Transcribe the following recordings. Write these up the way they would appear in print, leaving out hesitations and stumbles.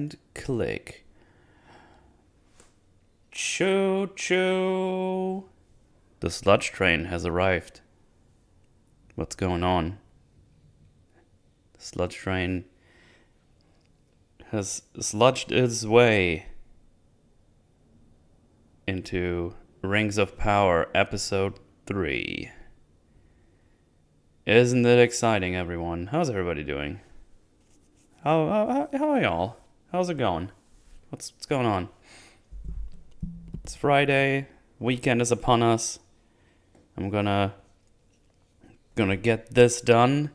and click. Choo choo. The sludge train has arrived. What's going on? The sludge train has sludged its way into Rings of Power Episode 3. Isn't it exciting, everyone? How's everybody doing? How are y'all? How's it going? What's going on? It's Friday. Weekend is upon us. I'm gonna get this done,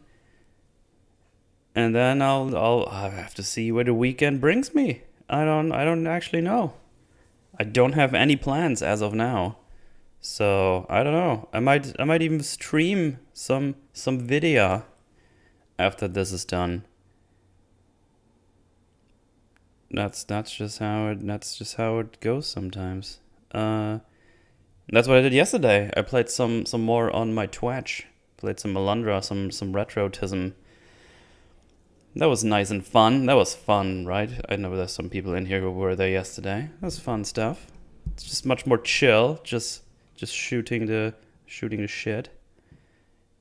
and then I'll have to see where the weekend brings me. I don't actually know. I don't have any plans as of now, so I don't know. I might even stream some video after this is done. That's just how it goes sometimes. That's what I did yesterday. I played some more on my Twitch. Played some Melandra, some retrotism. That was nice and fun. That was fun, right? I know there's some people in here who were there yesterday. That was fun stuff. It's just much more chill. Just shooting the shit,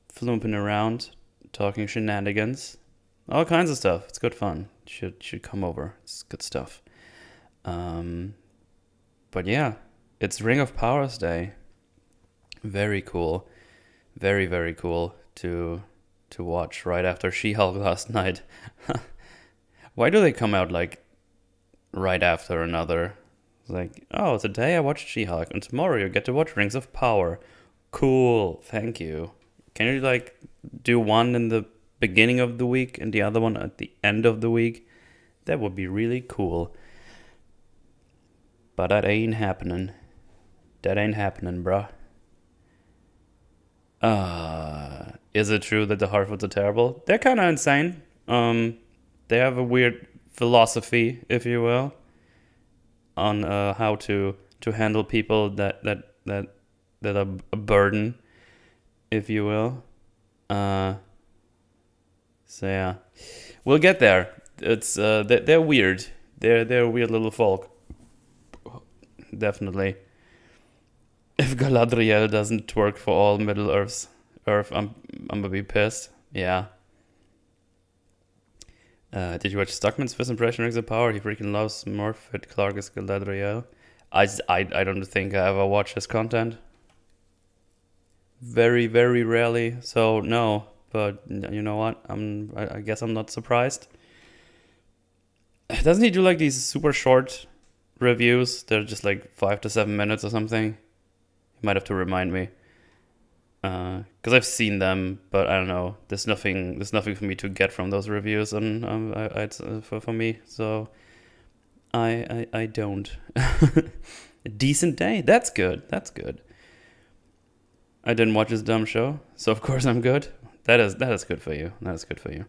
flomping around, talking shenanigans, all kinds of stuff. It's good fun. Should come over. It's good stuff. But yeah, it's Ring of Powers Day. Very cool. Very, very cool to watch right after She-Hulk last night. Why do they come out like right after another? It's like, oh, today I watched She-Hulk, and tomorrow you get to watch Rings of Power. Cool, thank you. Can you like do one in the beginning of the week and the other one at the end of the week? That would be really cool. But that ain't happening. That ain't happening, bruh. Is it true that the Harfoots are terrible? They're kind of insane. They have a weird philosophy, if you will, on how to handle people that are a burden, if you will. So yeah, we'll get there. It's they're weird. They're a weird little folk. Definitely. If Galadrial doesn't work for all Middle Earth, I'm gonna be pissed. Yeah. Did you watch Stockman's first impression of Rings of Power? He freaking loves Morphet Clark as Galadriel. I don't think I ever watch his content. Very, very rarely. So no. But you know what? I guess I'm not surprised. Doesn't he do like these super short reviews? They're just like 5 to 7 minutes or something. You might have to remind me. Because I've seen them, but I don't know. There's nothing for me to get from those reviews, and for me. So I don't. A decent day. That's good. I didn't watch his dumb show, so of course I'm good. That is good for you. That is good for you.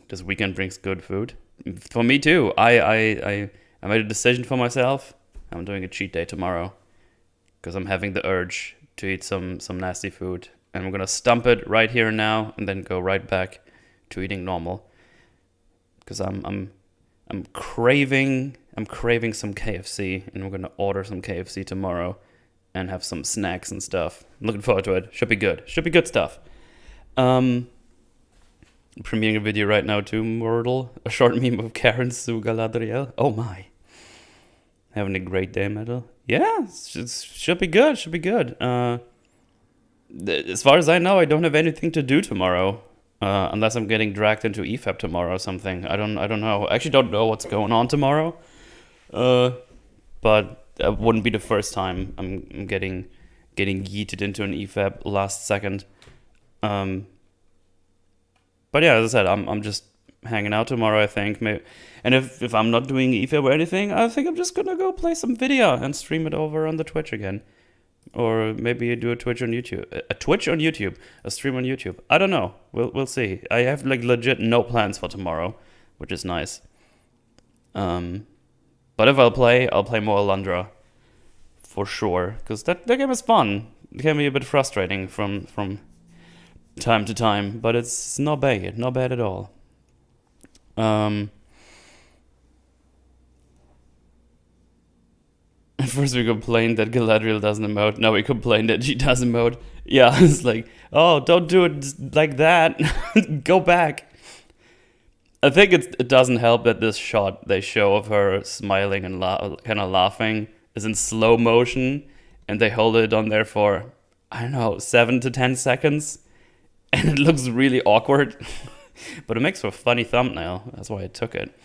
This weekend brings good food for me too. I made a decision for myself. I'm doing a cheat day tomorrow because I'm having the urge to eat some nasty food, and I'm gonna stump it right here and now, and then go right back to eating normal. Because I'm craving some KFC, and I'm gonna order some KFC tomorrow, and have some snacks and stuff. I'm looking forward to it. Should be good. Should be good stuff. Premiering a video right now too, Myrtle. A short meme of Karen Sue Galadriel. Oh my. Having a great day, Metal. Yeah, should be good. Should be good. As far as I know, I don't have anything to do tomorrow, unless I'm getting dragged into EFAP tomorrow or something. I don't know. I actually don't know what's going on tomorrow. But that wouldn't be the first time I'm getting yeeted into an EFAP last second. But yeah, as I said, I'm just hanging out tomorrow, I think. Maybe. And if I'm not doing EFAP or anything, I think I'm just gonna go play some video and stream it over on the Twitch again. Or maybe do a Twitch on YouTube. A stream on YouTube. I don't know. We'll see. I have like legit no plans for tomorrow, which is nice. But if I'll play more Alundra. For sure. Because that game is fun. It can be a bit frustrating from time to time, but it's not bad at all. At first we complained that Galadriel doesn't emote. Now we complain that she does emote. Yeah, it's like, oh, don't do it like that. Go back. I think it doesn't help that this shot they show of her smiling and kind of laughing is in slow motion, and they hold it on there for, I don't know, 7 to 10 seconds, and it looks really awkward. But it makes for a funny thumbnail. That's why I took it.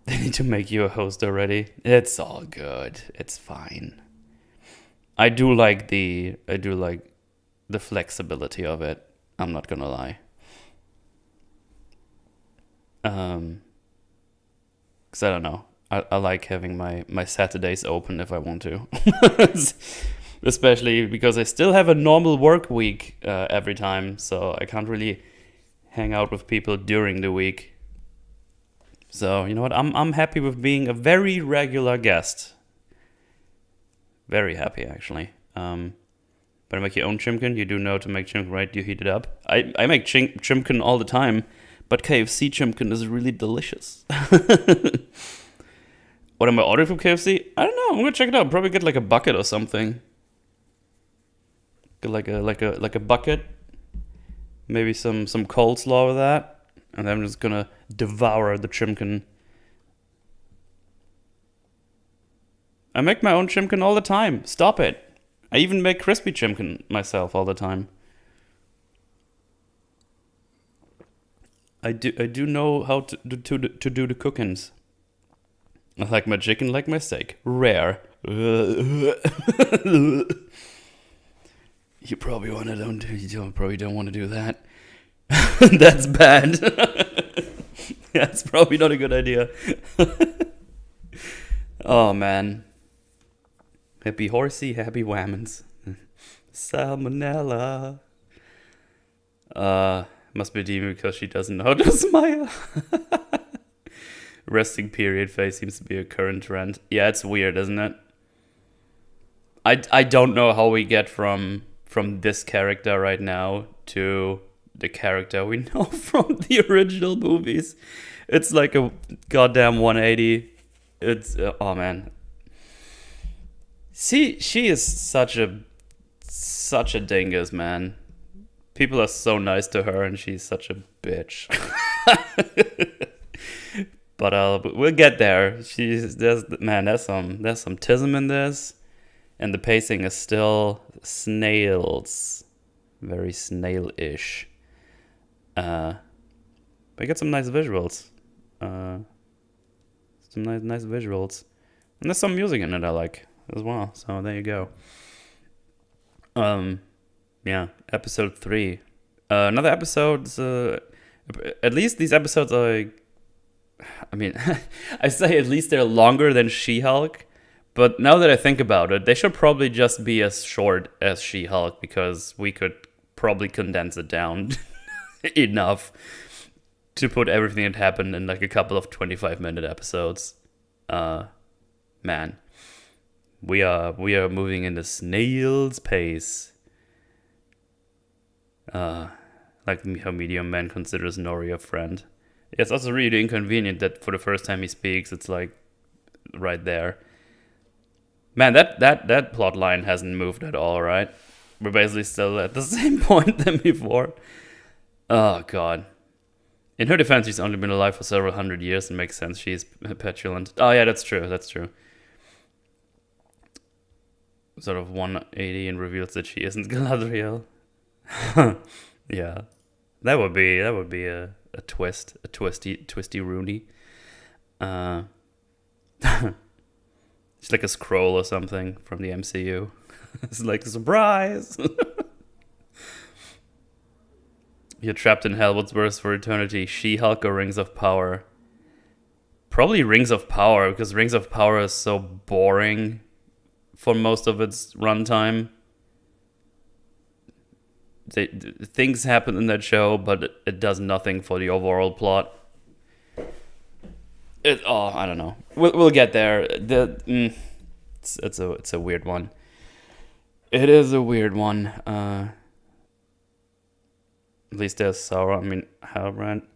They need to make you a host already. It's all good. It's fine. I do like the flexibility of it. I'm not gonna lie. Cause I don't know. I like having my Saturdays open if I want to. Especially because I still have a normal work week every time, so I can't really hang out with people during the week. So, you know what? I'm happy with being a very regular guest. Very happy, actually. But I make your own chimkin. You do know to make chimkin, right? You heat it up. I make chimkin all the time, but KFC chimkin is really delicious. What am I ordering from KFC? I don't know. I'm gonna check it out. Probably get like a bucket or something. Get like a bucket. Maybe some coleslaw with that. And I'm just gonna devour the chimkin. I make my own chimkin all the time. Stop it. I even make crispy chimkin myself all the time. I do know how to do the cookings. I like my chicken like my steak. Rare. You probably don't want to do that. That's bad. That's probably not a good idea. Oh man. Happy horsey, happy whammons. Salmonella. Must be a demon because she doesn't know how to smile. Resting period face seems to be a current trend. Yeah, it's weird, isn't it? I don't know how we get from this character right now to the character we know from the original movies. It's like a goddamn 180. It's oh man. See, she is such a dingus, man. People are so nice to her, and she's such a bitch. But we'll get there. There's some tism in this, and the pacing is still snails, very snail-ish. But we got some nice visuals. Some nice visuals, and there's some music in it I like as well. So there you go. Yeah, episode 3. Another episode's. At least these episodes are. I mean, I say at least they're longer than She-Hulk, but now that I think about it, they should probably just be as short as She-Hulk because we could probably condense it down enough to put everything that happened in like a couple of 25-minute episodes. Man, we are moving in the snail's pace. Like how Medium Man considers Nori a friend. It's also really inconvenient that for the first time he speaks, it's like right there. Man, that plot line hasn't moved at all, right? We're basically still at the same point than before. Oh god. In her defense, she's only been alive for several hundred years, and makes sense. She's petulant. Oh yeah, that's true. Sort of 180 and reveals that she isn't Galadriel. Yeah, that would be a twisty Rooney. It's like a scroll or something from the MCU. It's like a surprise. You're trapped in hell. What's worse for eternity? She-Hulk or Rings of Power? Probably Rings of Power, because Rings of Power is so boring for most of its runtime. Things happen in that show, but it does nothing for the overall plot. I don't know. We'll get there. It's a weird one. It is a weird one. At least there's Sauron. I mean, Halbrand.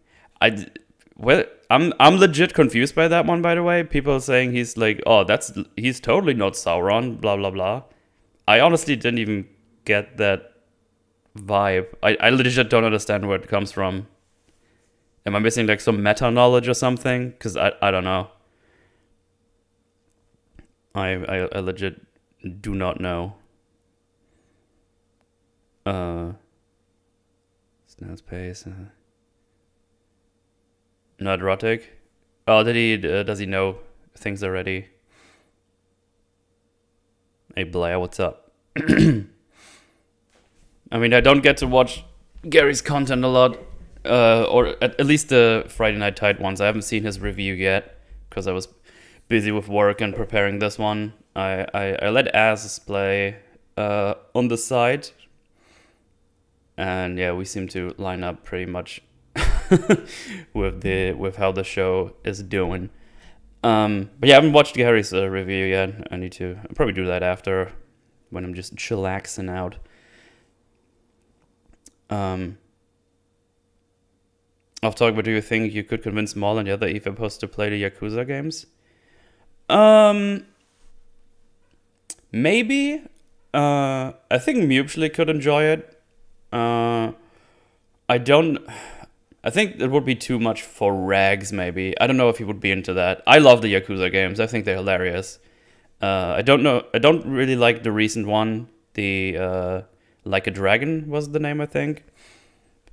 I'm legit confused by that one, by the way. People are saying he's like, oh, he's totally not Sauron, blah blah blah. I honestly didn't even get that vibe. I legit don't understand where it comes from. Am I missing like some meta knowledge or something? Because I don't know. I legit do not know. Snail's pace. Not erotic. Oh, does he know things already? Hey Blair, what's up? I mean, I don't get to watch Gary's content a lot, or at least the Friday Night Tide ones. I haven't seen his review yet because I was busy with work and preparing this one. I let Az play on the side, and yeah, we seem to line up pretty much with how the show is doing. But yeah, I haven't watched Gary's review yet. I need to. I'll probably do that after, when I'm just chillaxing out. Off topic, but do you think you could convince Maul and the other EVPOs to play the Yakuza games? Maybe. I think mutually could enjoy it. I think it would be too much for Rags, maybe. I don't know if he would be into that. I love the Yakuza games. I think they're hilarious. I don't know. I don't really like the recent one. The Like a Dragon was the name, I think.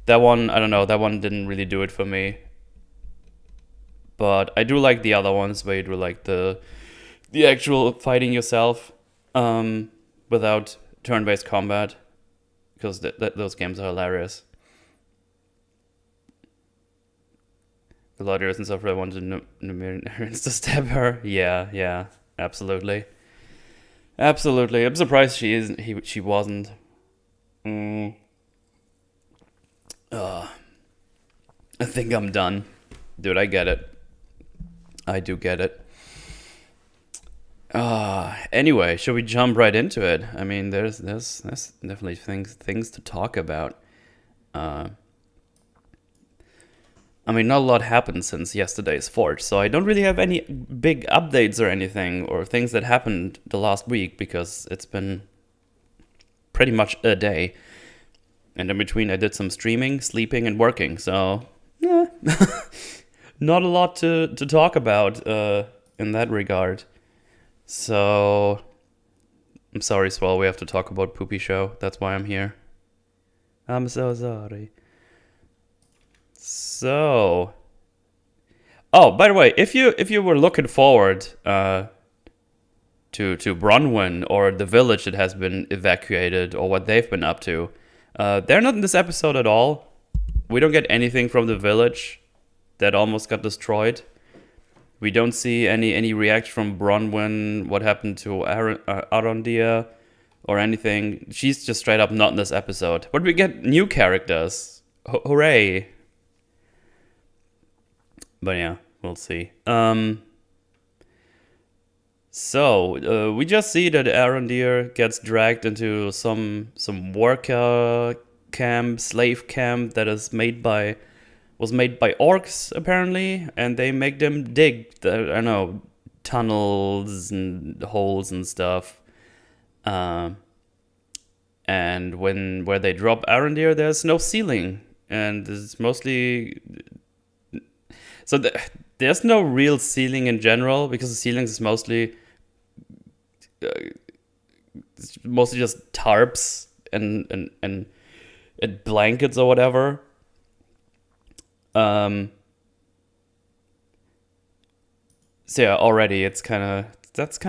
That one, I don't know. That one didn't really do it for me. But I do like the other ones where you do like the actual fighting yourself without turn-based combat. Because those games are hilarious. Galadrial and stuff. I wanted Numenoreans to stab her. Yeah, absolutely. I'm surprised she wasn't. I think I'm done. Dude, I get it. I do get it. Anyway, should we jump right into it? I mean, there's definitely things to talk about. I mean, not a lot happened since yesterday's Forge, so I don't really have any big updates or anything, or things that happened the last week, because it's been pretty much a day. And in between, I did some streaming, sleeping, and working, so not a lot to talk about in that regard. So, I'm sorry, Swell, we have to talk about Poopy Show. That's why I'm here. I'm so sorry. So, oh, by the way, if you were looking forward to Bronwyn or the village that has been evacuated or what they've been up to, they're not in this episode at all. We don't get anything from the village that almost got destroyed. We don't see any reaction from Bronwyn, what happened to Arondir or anything. She's just straight up not in this episode. But we get new characters. Hooray! But yeah, we'll see. So we just see that Arondir gets dragged into some worker camp, slave camp that was made by orcs apparently, and they make them dig tunnels and holes and stuff. And where they drop Arondir, there's no ceiling, and it's mostly. So there's no real ceiling in general, because the ceiling is mostly just tarps and blankets or whatever. So yeah, already that's kind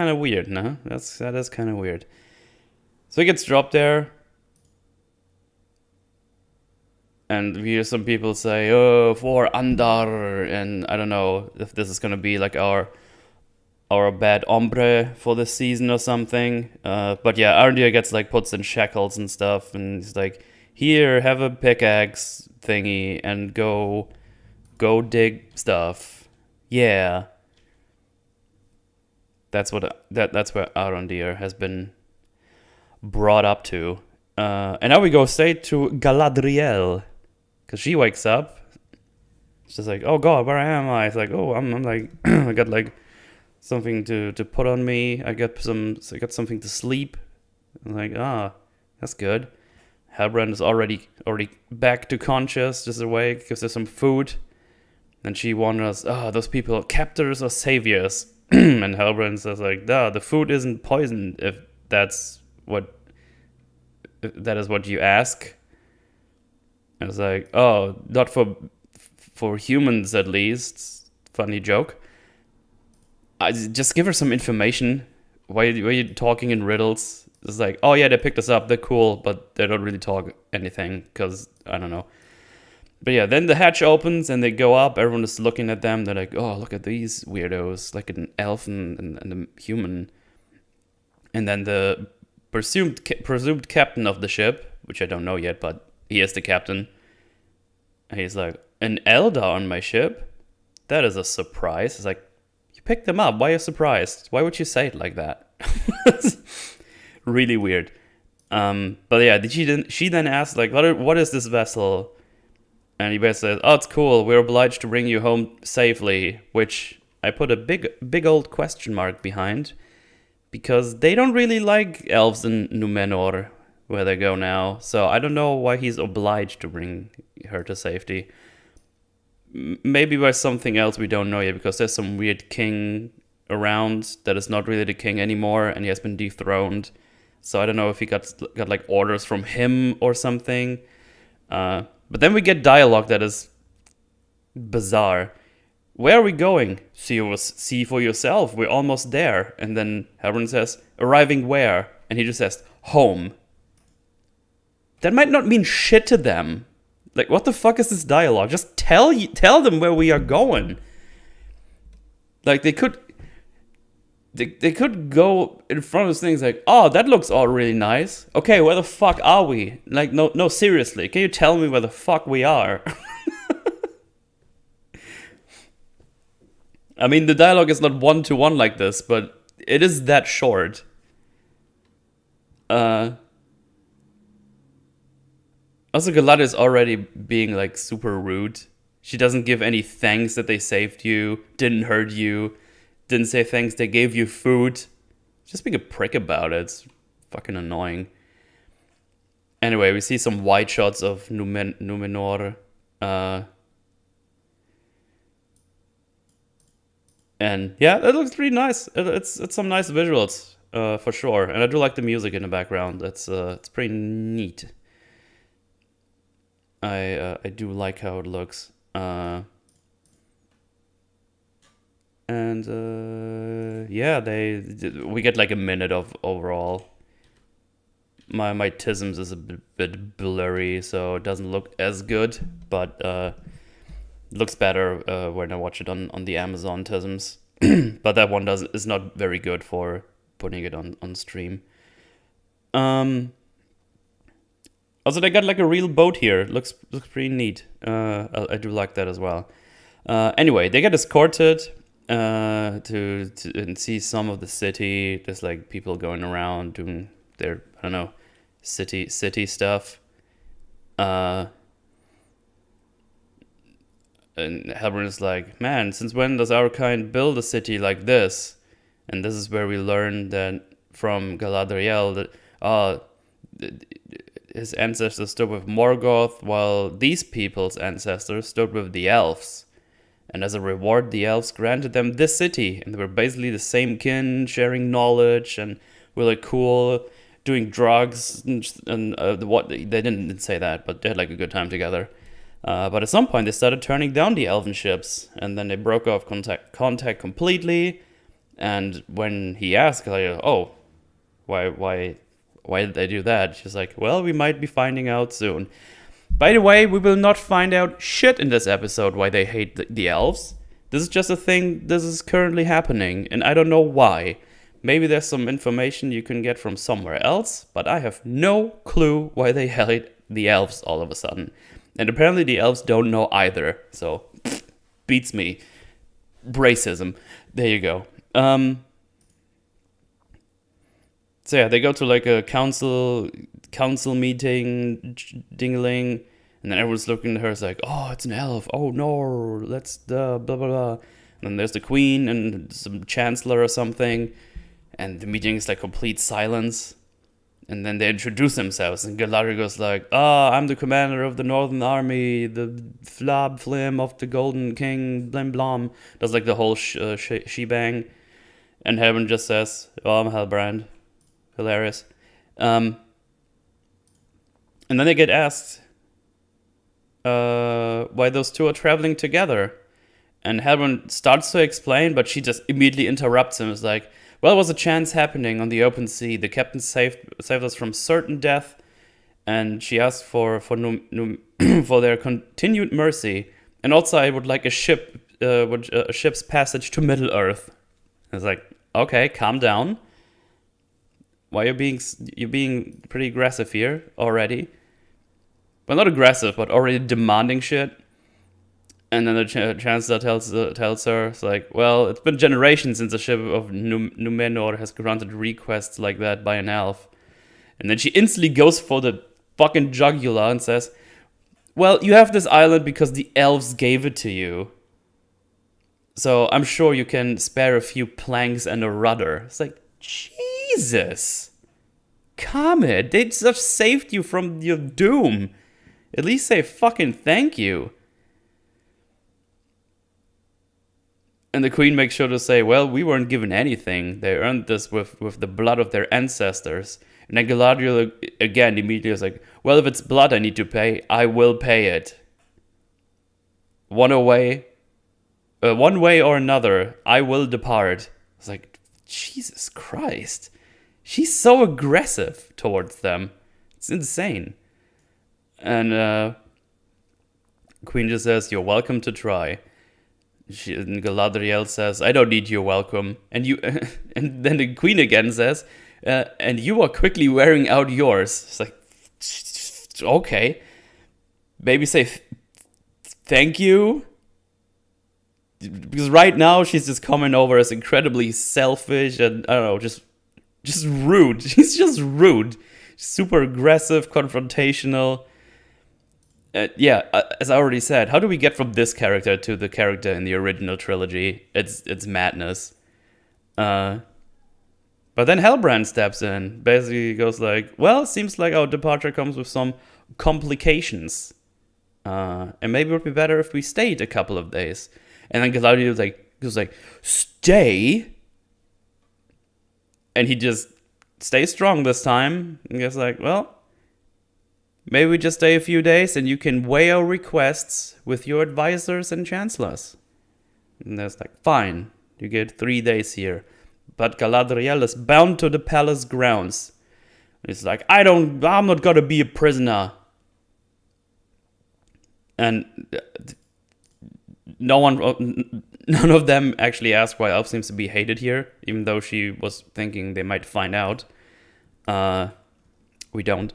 of weird, no? That is kind of weird. So he gets dropped there. And we hear some people say, "Oh, for Andar," and I don't know if this is gonna be like our bad hombre for this season or something. But yeah, Arondir gets like puts in shackles and stuff, and he's like, "Here, have a pickaxe thingy, and go dig stuff." Yeah, that's where Arondir has been brought up to. And now we go straight to Galadriel. Because she wakes up It's just like, oh god, where am I? It's like, oh, I'm like, I got like something to put on me. I got something to sleep. I'm like, that's good. Halbrand is already back to conscious, just awake, gives her some food. And she wonders, those people are captors or saviors? And Halbrand says like, the food isn't poisoned if that is what you ask. And it's like, oh, not for humans at least. Funny joke. I just give her some information. Why are you talking in riddles? It's like, oh yeah, they picked us up, they're cool, but they don't really talk anything, because, I don't know. But yeah, then the hatch opens and they go up, everyone is looking at them, they're like, oh, look at these weirdos, like an elf and a human. And then the presumed captain of the ship, which I don't know yet, but he is the captain. And he's like, an Eldar on my ship? That is a surprise. It's like, you picked them up, why are you surprised? Why would you say it like that? Really weird. But yeah, she then asked, like, what is this vessel? And he basically says, oh, it's cool, we're obliged to bring you home safely, which I put a big old question mark behind, because they don't really like elves in Numenor, where they go now, so I don't know why he's obliged to bring her to safety. Maybe by something else we don't know yet, because there's some weird king around that is not really the king anymore, and he has been dethroned. So I don't know if he got like orders from him or something. But then we get dialogue that is bizarre. Where are we going? See for yourself. We're almost there. And then Halbrand says, arriving where? And he just says, home. That might not mean shit to them. Like, what the fuck is this dialogue? Just tell them where we are going. Like, they could go in front of this things like, oh, that looks all really nice. Okay, where the fuck are we? Like, no, seriously. Can you tell me where the fuck we are? I mean, the dialogue is not one-to-one like this, but it is that short. Also, Galadriel is already being, like, super rude. She doesn't give any thanks that they saved you, didn't hurt you, didn't say thanks they gave you food. Just being a prick about it. It's fucking annoying. Anyway, we see some wide shots of Numenor. And yeah, it looks pretty nice. It's some nice visuals, for sure. And I do like the music in the background. It's pretty neat. I do like how it looks. Yeah, we get like a minute of overall. My tisms is a bit blurry, so it doesn't look as good, but looks better when I watch it on the Amazon tisms. But that one is not very good for putting it on stream. Also, they got like a real boat here. Looks pretty neat. I do like that as well. Anyway, they get escorted to and see some of the city. There's like people going around doing their, I don't know, city stuff. And Halbrand is like, man, since when does our kind build a city like this? And this is where we learn that from Galadriel that his ancestors stood with Morgoth, while these people's ancestors stood with the elves. And as a reward, the elves granted them this city, and they were basically the same kin, sharing knowledge, and were like cool, doing drugs, and what they didn't say that, but they had like a good time together. But at some point, they started turning down the elven ships, and then they broke off contact completely. And when he asked, like, oh, why did they do that? She's like, well, we might be finding out soon. By the way, we will not find out shit in this episode why they hate the elves. This is just a thing, this is currently happening, and I don't know why. Maybe there's some information you can get from somewhere else, but I have no clue why they hate the elves all of a sudden. And apparently the elves don't know either, so beats me. Racism. There you go. So yeah, they go to like a council meeting, dingling, And then everyone's looking at her, it's like, oh, it's an elf. Oh, no, that's the blah, blah, blah. And then there's the queen and some chancellor or something. And the meeting is like complete silence. And then they introduce themselves. And Galadriel goes like, I'm the commander of the Northern Army, the flab flim of the Golden King, blim blom. Does like the whole shebang. And Helbrand just says, oh, I'm Halbrand. Hilarious. And then they get asked why those two are traveling together. And Halbrand starts to explain, but she just immediately interrupts him. It's like, well, it was a chance happening on the open sea. The captain saved us from certain death, and she asked for for their continued mercy. And also, I would like a ship's passage to Middle Earth. It's like, okay, calm down. Why you're being pretty aggressive here already? Well, not aggressive, but already demanding shit. And then the chancellor tells her, it's like, well, it's been generations since the ship of Numenor has granted requests like that by an elf. And then she instantly goes for the fucking jugular and says, well, you have this island because the elves gave it to you. So I'm sure you can spare a few planks and a rudder. It's like, Jesus. Calm it. They just saved you from your doom. At least say fucking thank you. And the queen makes sure to say, well, we weren't given anything. They earned this with the blood of their ancestors. And then Galadriel again immediately is like, well, if it's blood I need to pay, I will pay it. One way or another, I will depart. It's like, Jesus Christ. She's so aggressive towards them. It's insane. And Queen just says, you're welcome to try. And Galadriel says, I don't need your welcome. And and then the queen again says, and you are quickly wearing out yours. It's like, okay. Maybe say thank you. Because right now she's just coming over as incredibly selfish and, I don't know, just rude. She's just rude. Super aggressive, confrontational. As I already said, how do we get from this character to the character in the original trilogy? It's madness. But then Halbrand steps in, basically goes like, well, seems like our departure comes with some complications. And maybe it would be better if we stayed a couple of days. And then Galadriel goes like, stay? And he just stays strong this time. And goes like, well, maybe we just stay a few days and you can weigh our requests with your advisors and chancellors. And there's like, fine, you get 3 days here. But Galadriel is bound to the palace grounds. It's like, I'm not gonna be a prisoner. And none of them actually ask why Elf seems to be hated here, even though she was thinking they might find out. We don't.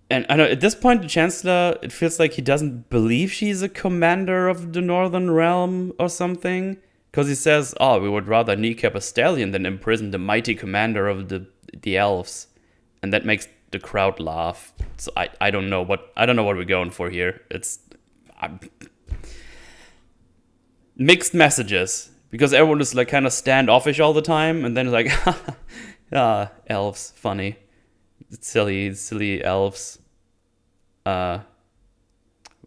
And I know at this point, the Chancellor, it feels like he doesn't believe she's a commander of the Northern Realm or something. Because he says, we would rather kneecap a stallion than imprison the mighty commander of the elves. And that makes the crowd laugh. So I don't know what we're going for here. It's mixed messages. Because everyone is like kind of standoffish all the time. And then it's like, elves, funny. Silly elves.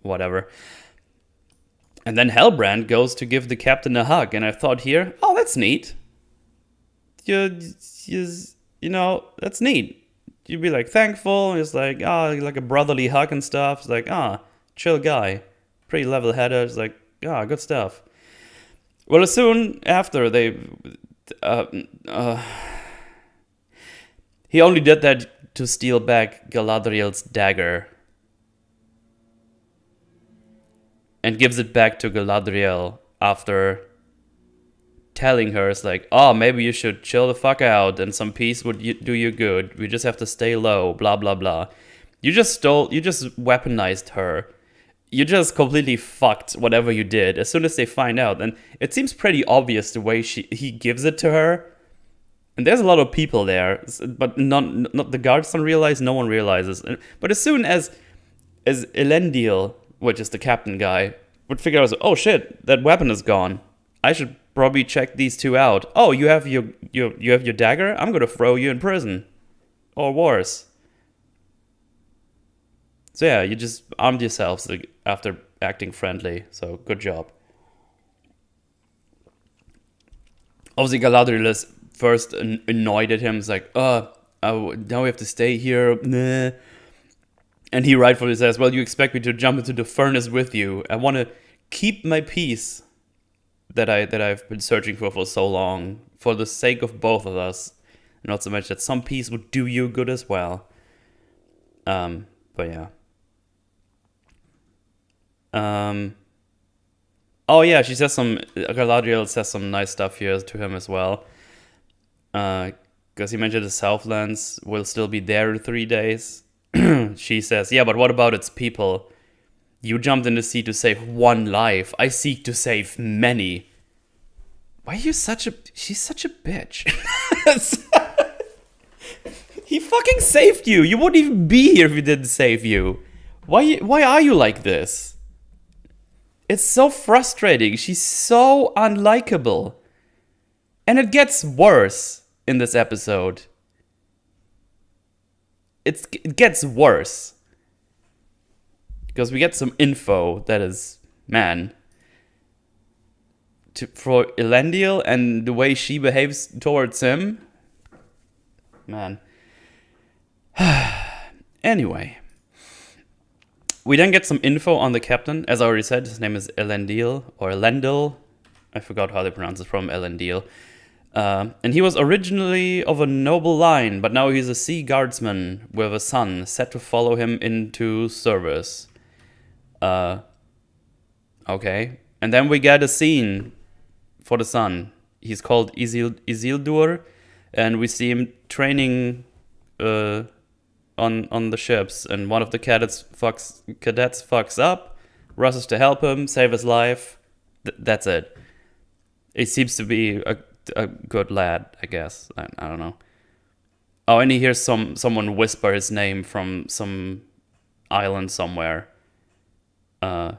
Whatever. And then Halbrand goes to give the captain a hug. And I thought here, that's neat. That's neat. You'd be like thankful. And it's like, like a brotherly hug and stuff. It's like, chill guy. Pretty level-headed. It's like, good stuff. Well, as soon after he only did that to steal back Galadriel's dagger. And gives it back to Galadriel after telling her, it's like, maybe you should chill the fuck out and some peace would do you good. We just have to stay low, blah, blah, blah. You just weaponized her. You just completely fucked whatever you did as soon as they find out. And it seems pretty obvious the way he gives it to her. And there's a lot of people there, but not the guards don't realize, no one realizes. But as soon as as Elendil, which is the captain guy, would figure out, oh shit, that weapon is gone. I should probably check these two out. Oh, you have your dagger? I'm gonna throw you in prison. Or worse. So yeah, you just armed yourselves after acting friendly. So good job. Obviously, Galadriel is first annoyed at him. It's like, now we have to stay here. Nah. And he rightfully says, well, you expect me to jump into the furnace with you. I want to keep my peace that I've been searching for so long, for the sake of both of us. Not so much that some peace would do you good as well. But yeah. Oh yeah, Galadriel says some nice stuff here to him as well. Because he mentioned the Southlands will still be there in 3 days. She says, yeah, but what about its people? You jumped in the sea to save one life. I seek to save many. Why are you she's such a bitch. He fucking saved you. You wouldn't even be here if he didn't save you. Why are you like this? It's so frustrating. She's so unlikable. And it gets worse in this episode. It gets worse. Because we get some info that is, man, for Elendil and the way she behaves towards him. Man. Anyway. We then get some info on the captain. As I already said, his name is Elendil, or Elendil. I forgot how they pronounce it, from Elendil. And he was originally of a noble line, but now he's a sea guardsman with a son set to follow him into service. Okay. And then we get a scene for the son. He's called Isildur, and we see him training on the ships, and one of the cadets fucks up, rushes to help him, save his life. That's it. He seems to be a good lad, I guess. I don't know. Oh, and he hears someone whisper his name from some island somewhere. That's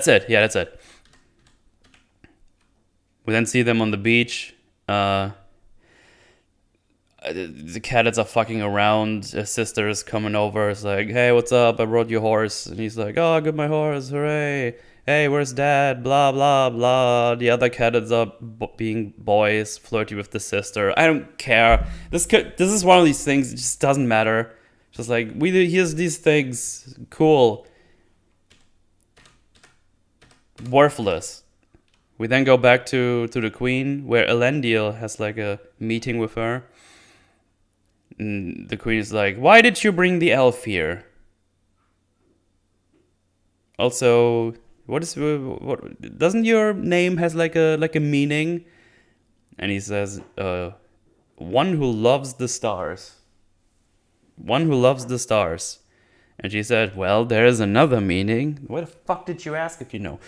it. Yeah, that's it. We then see them on the beach. The cadets are fucking around. His sister is coming over. It's like, hey, what's up? I rode your horse. And he's like, oh, I got my horse. Hooray. Hey, where's dad? Blah, blah, blah. The other cadets are being boys, flirty with the sister. I don't care. This is one of these things. It just doesn't matter. Just like, here's these things. Cool. Worthless. We then go back to the queen, where Elendil has like a meeting with her. And the queen is like, why did you bring the elf here? Also, what doesn't your name has like a meaning? And he says, one who loves the stars. One who loves the stars. And she said, well, there is another meaning. What the fuck did you ask if you know?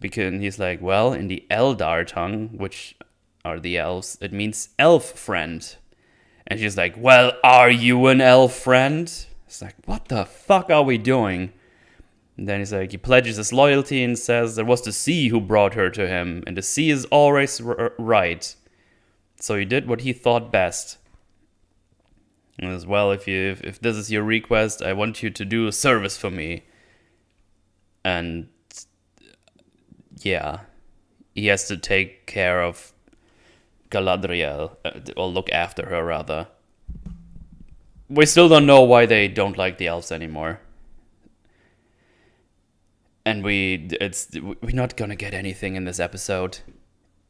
Because he's like, well, in the Eldar tongue, which are the elves, it means elf friend. And she's like, well, are you an elf friend? It's like, what the fuck are we doing? And then he's like, he pledges his loyalty and says there was the sea who brought her to him, and the sea is always right. So he did what he thought best. And as well, if this is your request, I want you to do a service for me. And yeah, he has to take care of Galadriel, or look after her rather. We still don't know why they don't like the elves anymore. And we're not gonna get anything in this episode.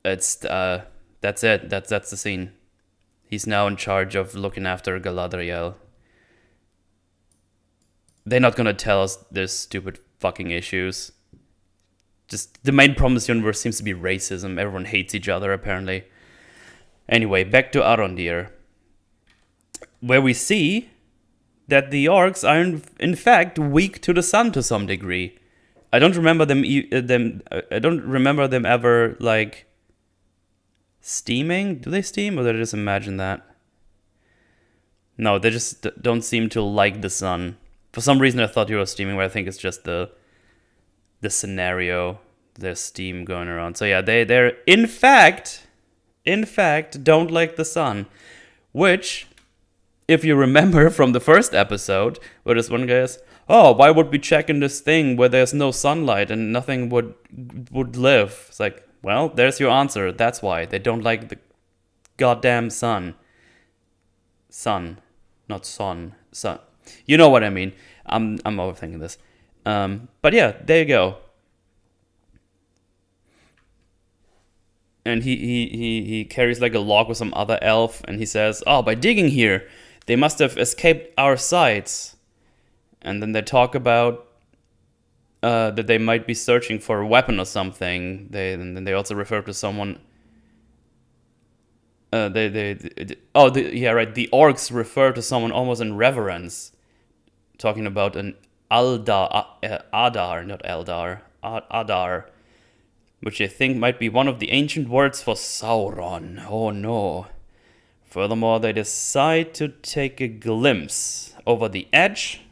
That's it. That's the scene. He's now in charge of looking after Galadriel. They're not gonna tell us their stupid fucking issues. Just the main problem in this universe seems to be racism. Everyone hates each other apparently. Anyway, back to Arondir, where we see that the orcs are in fact weak to the sun to some degree. I don't remember them. I don't remember them ever like steaming. Do they steam, or did I just imagine that? No, they just don't seem to like the sun. For some reason, I thought he was steaming, but I think it's just the scenario. There's steam going around. So yeah, they're in fact don't like the sun, which, if you remember from the first episode, where this one guy is, oh, why would we check in this thing where there's no sunlight and nothing would live? It's like, well, there's your answer. That's why they don't like the goddamn sun. Sun, not son. Sun. You know what I mean. I'm overthinking this. But yeah, there you go. And he carries like a log with some other elf, and he says, oh, by digging here, they must have escaped our sights. And then they talk about that they might be searching for a weapon or something. And then they also refer to someone. Yeah, right. The orcs refer to someone almost in reverence, talking about an Adar, not Eldar, Adar, which I think might be one of the ancient words for Sauron. Oh no. Furthermore, they decide to take a glimpse over the edge.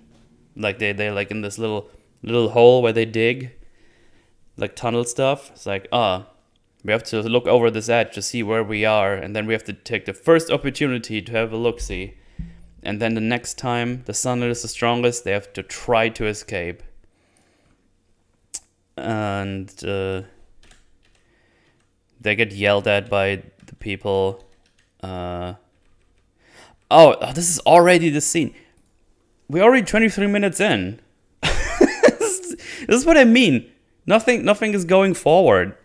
Like they're like in this little hole where they dig, like tunnel stuff. It's like, we have to look over this edge to see where we are, and then we have to take the first opportunity to have a look-see. And then the next time the sun is the strongest, they have to try to escape. And they get yelled at by the people. This is already the scene. We're already 23 minutes in. This is what I mean. Nothing is going forward.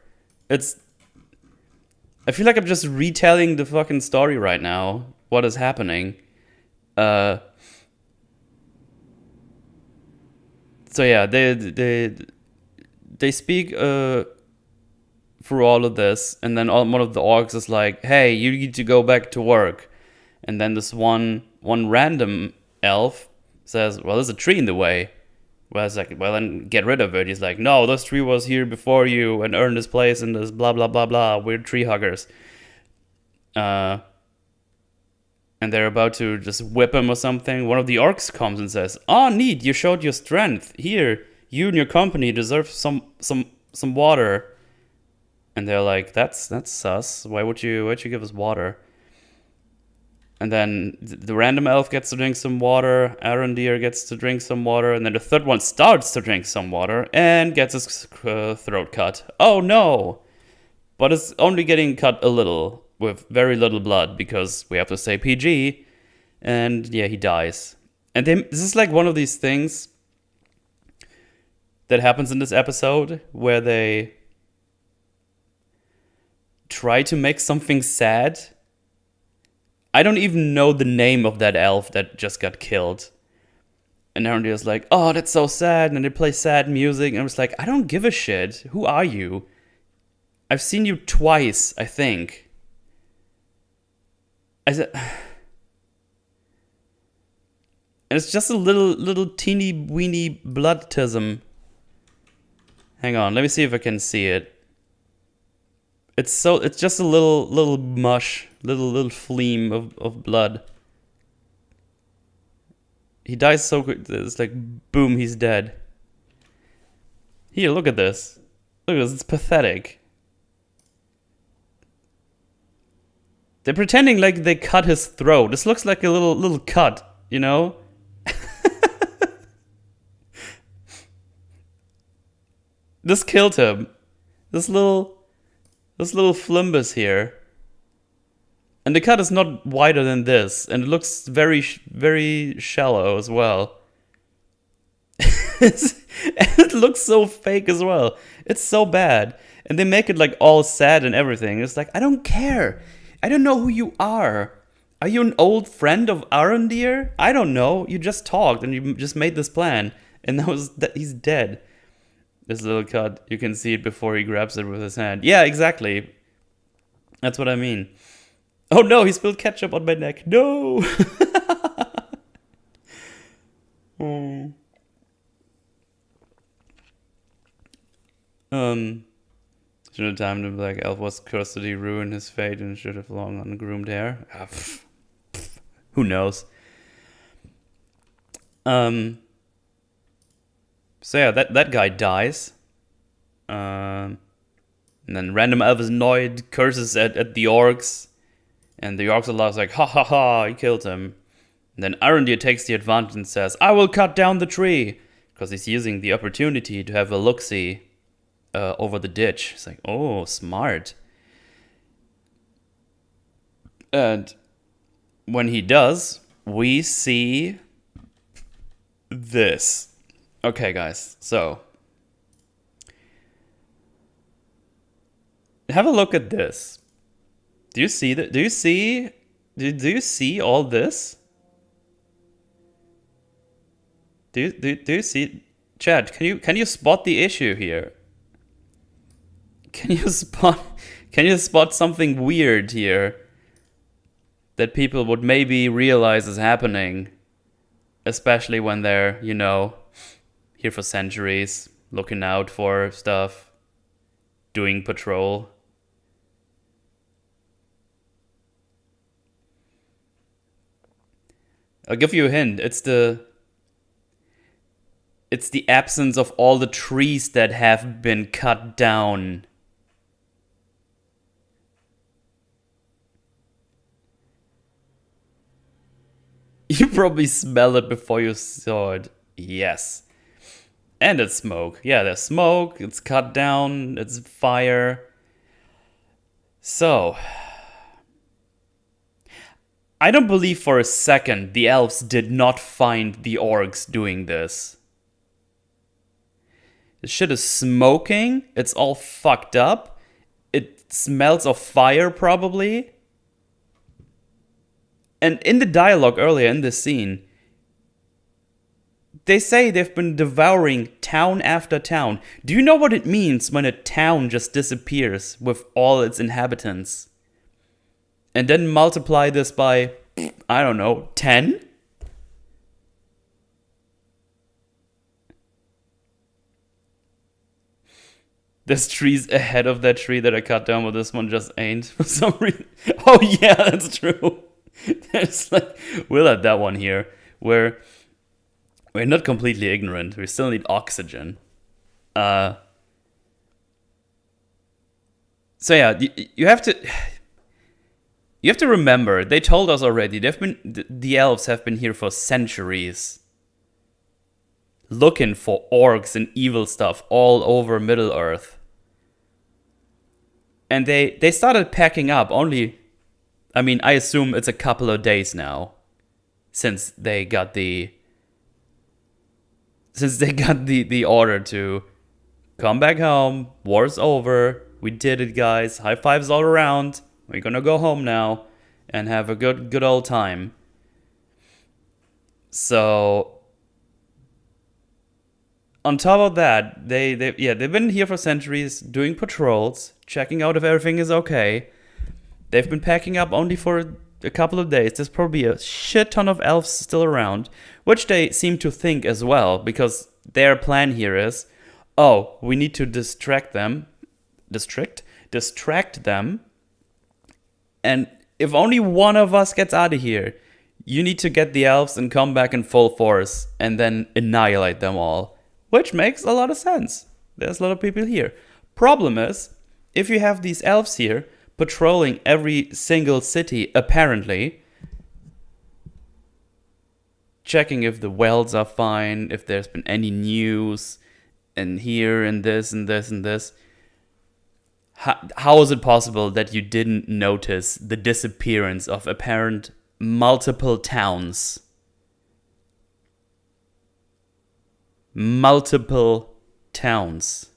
I feel like I'm just retelling the fucking story right now. What is happening? So yeah, they speak through all of this, and then one of the orcs is like, "Hey, you need to go back to work." And then this one random elf says, "Well, there's a tree in the way." Well, it's like, well, then get rid of it. He's like, "No, this tree was here before you and earned this place in this blah blah blah blah. We're tree huggers." And they're about to just whip him or something. One of the orcs comes and says, "Oh, neat! You showed your strength. Here, you and your company deserve some water." And they're like, "That's sus. Why'd you give us water?" And then the random elf gets to drink some water. Arondir gets to drink some water. And then the third one starts to drink some water and gets his throat cut. Oh no! But it's only getting cut a little, with very little blood, because we have to say PG. And yeah, he dies. And this is like one of these things that happens in this episode where they try to make something sad. I don't even know the name of that elf that just got killed. And Arondir's like, "Oh, that's so sad." And they play sad music. And I was like, I don't give a shit. Who are you? I've seen you twice, I think. And it's just a little teeny weeny bloodtism. Hang on, let me see if I can see it. It's just a little mush, little fleam of blood. He dies so quick. It's like, boom, he's dead. Here, look at this. Look at this. It's pathetic. They're pretending like they cut his throat. This looks like a little cut, you know? This killed him. This little flimbus here. And the cut is not wider than this, and it looks very, very shallow as well. And it looks so fake as well. It's so bad. And they make it like all sad and everything. It's like, I don't care. I don't know who you are. Are you an old friend of Arondir? I don't know. You just talked and you just made this plan. And he's dead. This little cut, you can see it before he grabs it with his hand. Yeah, exactly. That's what I mean. Oh no, he spilled ketchup on my neck. No! Should have timed him like elf was cursed that he ruined his fate and should have long ungroomed hair. Who knows? So yeah, that guy dies. And then random elf is annoyed, curses at the orcs, and the orcs are like, ha ha ha, he killed him. And then Arondir takes the advantage and says, I will cut down the tree, because he's using the opportunity to have a look-see over the ditch. It's like, oh, smart. And when he does, we see this. Okay, guys, so have a look at this. Do you see that? Do you see all this? Do you see, Chad? Can you spot the issue here? Can you spot something weird here that people would maybe realize is happening, especially when they're, you know, here for centuries, looking out for stuff, doing patrol? I'll give you a hint. It's the absence of all the trees that have been cut down. You probably smell it before you saw it. Yes. And it's smoke. Yeah, there's smoke, it's cut down, it's fire. So, I don't believe for a second the elves did not find the orcs doing this. This shit is smoking, it's all fucked up, it smells of fire probably. And in the dialogue earlier in this scene, they say they've been devouring town after town. Do you know what it means when a town just disappears with all its inhabitants? And then multiply this by, I don't know, 10? There's trees ahead of that tree that I cut down, but this one just ain't for some reason. Oh yeah, that's true. There's like, we'll have that one here, where we're not completely ignorant. We still need oxygen. So yeah, you have to remember, they told us already, the elves have been here for centuries, looking for orcs and evil stuff all over Middle-earth. And they started packing up only, I mean, I assume it's a couple of days now since they got the order to come back home. War's over. We did it, guys. High fives all around. We're gonna go home now and have a good old time. So on top of that, they've been here for centuries, doing patrols, checking out if everything is okay. They've been packing up only for a couple of days. There's probably a shit ton of elves still around, which they seem to think as well, because their plan here is, oh, we need to distract them, and if only one of us gets out of here, you need to get the elves and come back in full force and then annihilate them all, which makes a lot of sense. There's a lot of people here. Problem is, if you have these elves here patrolling every single city, apparently, checking if the wells are fine, if there's been any news, and here, and this, and this, and this. How is it possible that you didn't notice the disappearance of apparent multiple towns? Multiple towns.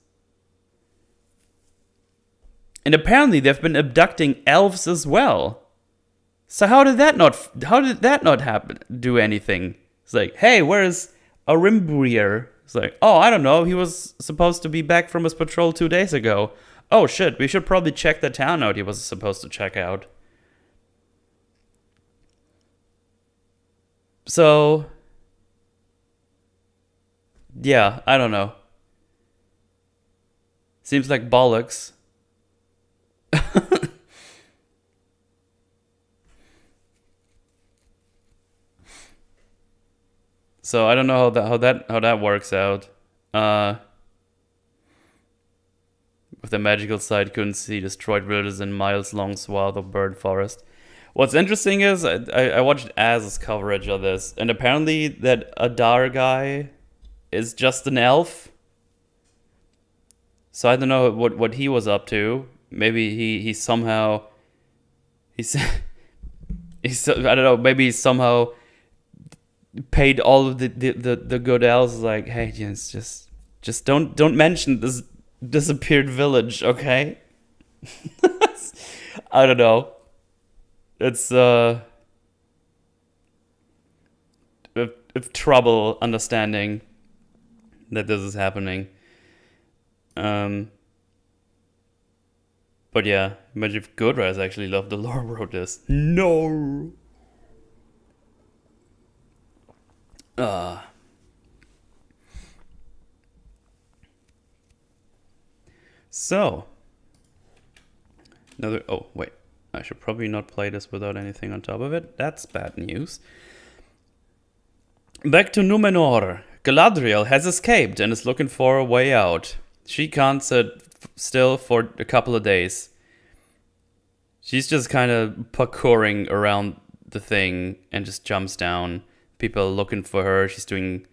And apparently they've been abducting elves as well. So how did that not happen? Do anything? It's like, hey, where's Arimbrier? It's like, oh, I don't know. He was supposed to be back from his patrol 2 days ago. Oh shit, we should probably check the town out he was supposed to check out. So, yeah, I don't know. Seems like bollocks. So I don't know how that works out. With the magical side, couldn't see destroyed villages in miles-long swath of bird forest. What's interesting is I watched Az's coverage of this, and apparently that Adar guy is just an elf. So I don't know what he was up to. Maybe he somehow he's I don't know. Maybe he somehow paid all of the good elves like, hey, just don't mention this disappeared village, okay? I don't know. It's of trouble understanding that this is happening. But yeah, imagine if Godraz actually loved the lore wrote this. No. So another. Oh wait, I should probably not play this without anything on top of it. That's bad news. Back to Numenor. Galadrial has escaped and is looking for a way out. She can't sit still for a couple of days. She's just kind of parkouring around the thing and just jumps down. People are looking for her. She's doing...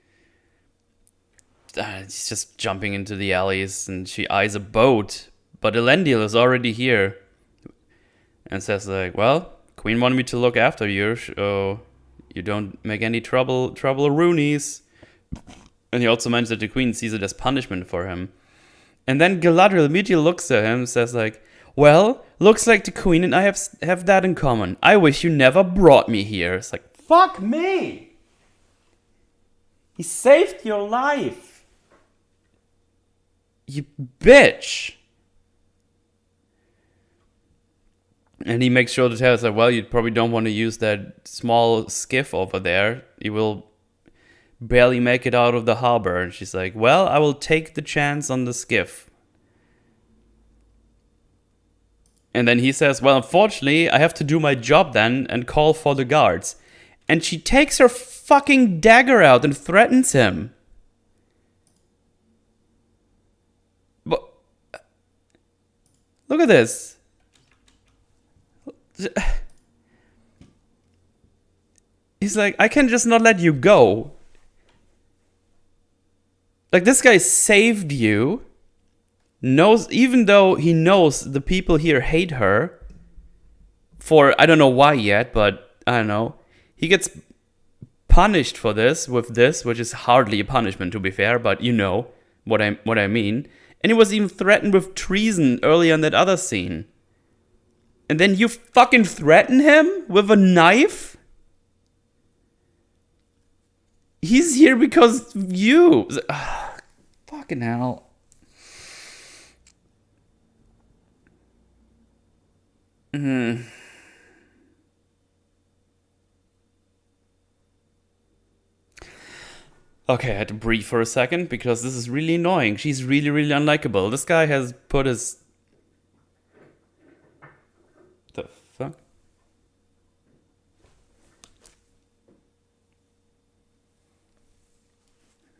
she's just jumping into the alleys and she eyes a boat. But Elendil is already here. And says like, well, Queen wanted me to look after you, so you don't make any trouble or Roonies. And he also mentions that the Queen sees it as punishment for him. And then Galadriel immediately looks at him and says like, well, looks like the Queen and I have that in common. I wish you never brought me here. It's like, fuck me! He saved your life! You bitch! And he makes sure to tell us like, well, you probably don't want to use that small skiff over there. You will barely make it out of the harbor. And she's like, well, I will take the chance on the skiff. And then he says, well, unfortunately, I have to do my job then and call for the guards. And she takes her fucking dagger out and threatens him. But look at this. He's like, I can just not let you go. Like, this guy saved you. Knows, even though he knows the people here hate her. For, I don't know why yet, but I don't know. He gets punished for this, with this, which is hardly a punishment to be fair, but you know what I mean. And he was even threatened with treason earlier in that other scene. And then you fucking threaten him with a knife? He's here because of you. Fucking hell. Okay, I had to breathe for a second because this is really annoying. She's really, really unlikable. This guy has put his... The fuck?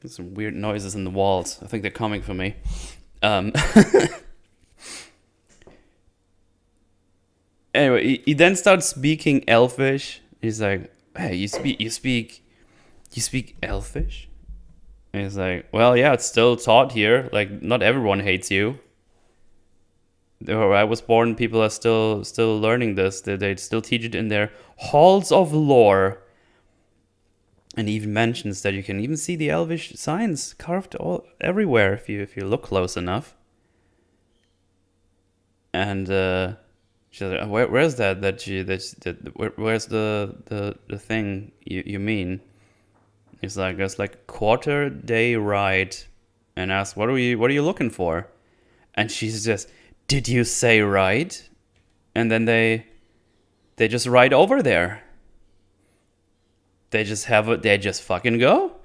There's some weird noises in the walls. I think they're coming for me. Anyway, he then starts speaking Elfish. He's like, "Hey, you speak Elfish?" And he's like, "Well, yeah, it's still taught here. Like, not everyone hates you. Where I was born, people are still learning this. They still teach it in their halls of lore." And he even mentions that you can even see the Elvish signs carved everywhere if you look close enough. And she's like, where's that? Where's the thing you mean? He's like, it's like a quarter-day ride, and asks, what are you looking for? And she says, did you say ride? And then they just ride over there. They just fucking go.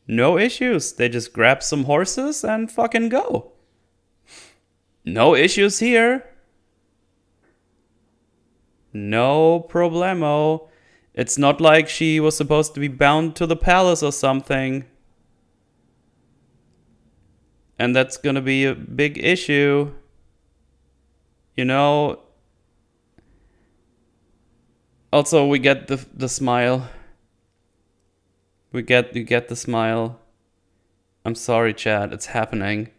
No issues. They just grab some horses and fucking go. No issues here. No problemo. It's not like she was supposed to be bound to the palace or something. And that's gonna be a big issue. You know. Also, we get the smile. You get the smile. I'm sorry, chat. It's happening.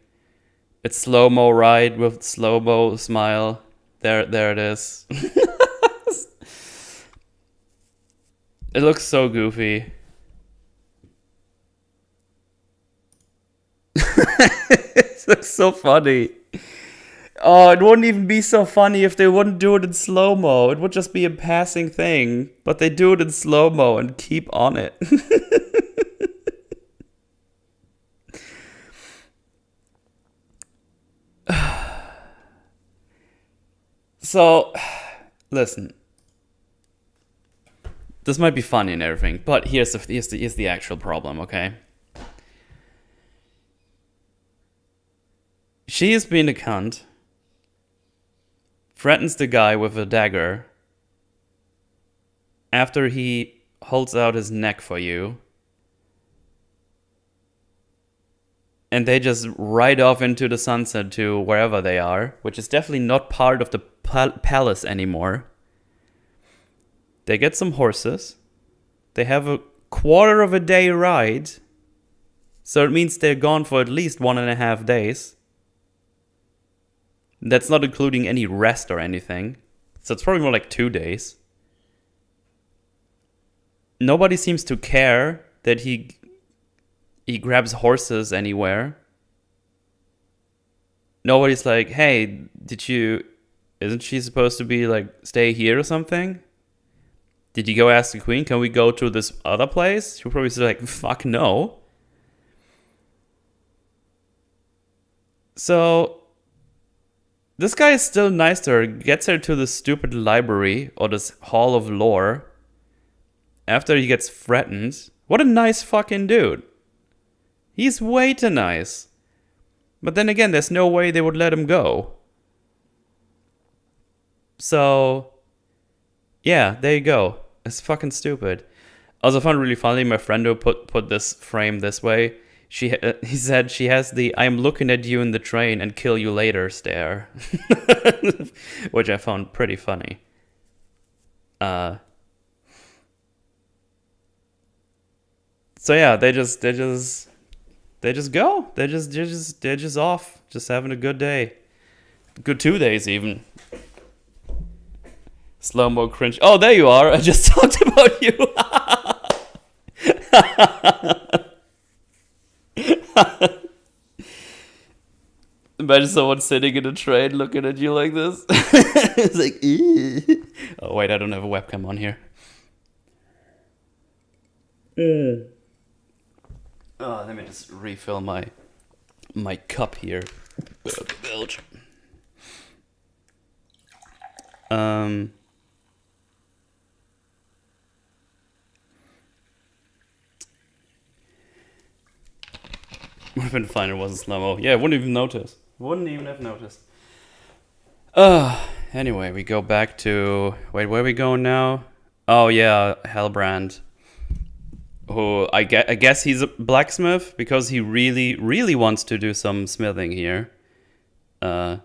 It's slow-mo ride with slow-mo smile. There it is. It looks so goofy. It looks so funny. Oh, it wouldn't even be so funny if they wouldn't do it in slow-mo. It would just be a passing thing. But they do it in slow-mo and keep on it. So, listen. This might be funny and everything, but here's the actual problem, okay? She has been a cunt. Threatens the guy with a dagger. After he holds out his neck for you. And they just ride off into the sunset to wherever they are, which is definitely not part of the palace anymore. They get some horses. They have a quarter of a day ride. So it means they're gone for at least 1.5 days. That's not including any rest or anything. So it's probably more like 2 days. Nobody seems to care that he grabs horses anywhere. Nobody's like, hey, isn't she supposed to be like, stay here or something? Did you go ask the queen, can we go to this other place? She'll probably say like, fuck no. So, this guy is still nice to her, gets her to this stupid library, or this hall of lore, after he gets threatened. What a nice fucking dude. He's way too nice. But then again, there's no way they would let him go. So, yeah, there you go. It's fucking stupid. I also found it really funny, my friend who put this frame this way, he said she has the "I'm looking at you in the train and kill you later" stare. Which I found pretty funny. So yeah, they just go. They're just off, just having a good day. Good 2 days even. Slow-mo cringe. Oh, there you are. I just talked about you. Imagine someone sitting in a train looking at you like this. It's like, ew. Oh wait, I don't have a webcam on here. Oh, let me just refill my cup here. Belch. Would have been fine if it wasn't slow-mo. Yeah, I wouldn't even notice. Wouldn't even have noticed. Anyway, we go back to... Wait, where are we going now? Oh, yeah, Hellbrand. Who, I guess he's a blacksmith, because he really, really wants to do some smithing here. Because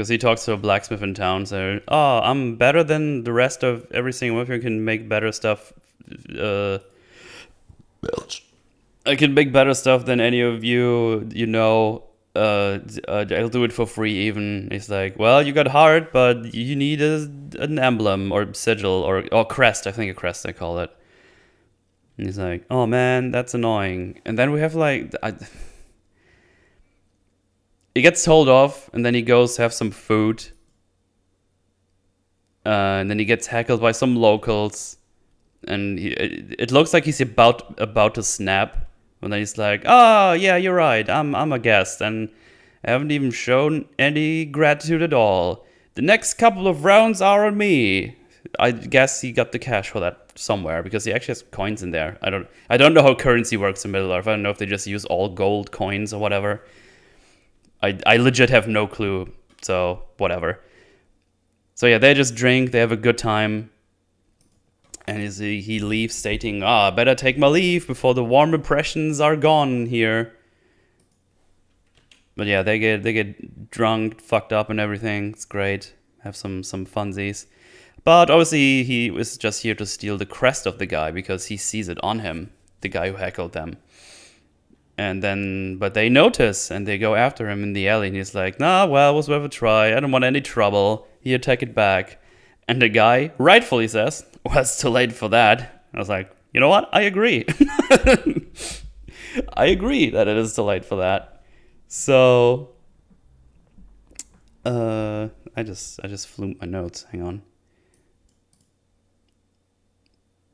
he talks to a blacksmith in town, so... Oh, I'm better than the rest of every single one of you, can make better stuff... I can make better stuff than any of you, you know. I'll do it for free even. He's like, well, you got heart, but you need an emblem or sigil or crest. I think a crest they call it. And he's like, oh man, that's annoying. And then we have like... he gets told off, and then he goes to have some food. And then he gets heckled by some locals. And it looks like he's about to snap. And then he's like, oh, yeah, you're right. I'm a guest. And I haven't even shown any gratitude at all. The next couple of rounds are on me. I guess he got the cash for that somewhere, because he actually has coins in there. I don't know how currency works in Middle-earth. I don't know if they just use all gold coins or whatever. I legit have no clue. So whatever. So yeah, they just drink, they have a good time. And he leaves stating, I better take my leave before the warm impressions are gone here. But yeah, they get drunk, fucked up and everything. It's great. Have some funsies. But obviously he was just here to steal the crest of the guy because he sees it on him, the guy who heckled them. And then, but they notice and they go after him in the alley and he's like, nah, well, it was worth a try. I don't want any trouble. Here, take it back. And the guy rightfully says, well, it's too late for that. I was like, you know what? I agree. I agree that it is too late for that. So, I just flumed my notes. Hang on.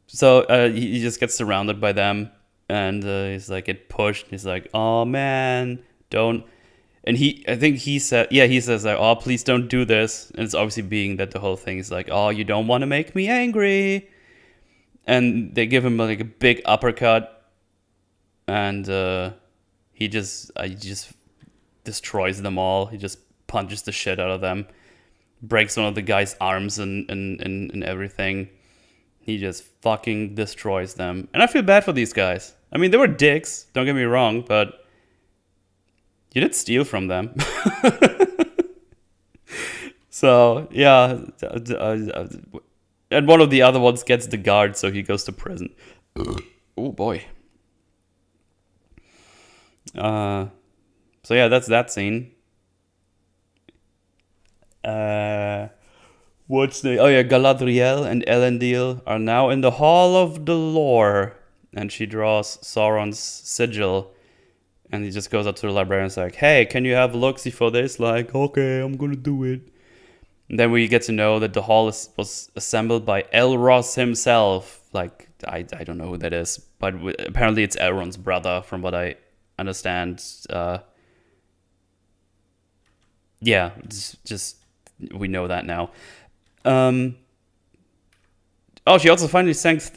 So he just gets surrounded by them, and he's like, get pushed. He's like, oh man, don't. And I think he says like, oh, please don't do this. And it's obviously being that the whole thing is like, oh, you don't want to make me angry. And they give him like a big uppercut, and he just destroys them all. He just punches the shit out of them, breaks one of the guy's arms and everything. He just fucking destroys them. And I feel bad for these guys. I mean, they were dicks, don't get me wrong, but you did steal from them. So, yeah. And one of the other ones gets the guard, so he goes to prison. Oh, boy. So, yeah, that's that scene. Galadriel and Elendil are now in the Hall of the Lore. And she draws Sauron's sigil. And he just goes up to the librarian and is like, hey, can you have a look-see for this? Like, okay, I'm gonna do it. And then we get to know that the hall was assembled by Elros himself. Like, I don't know who that is. But apparently it's Elrond's brother, from what I understand. Yeah, just we know that now. She also finally says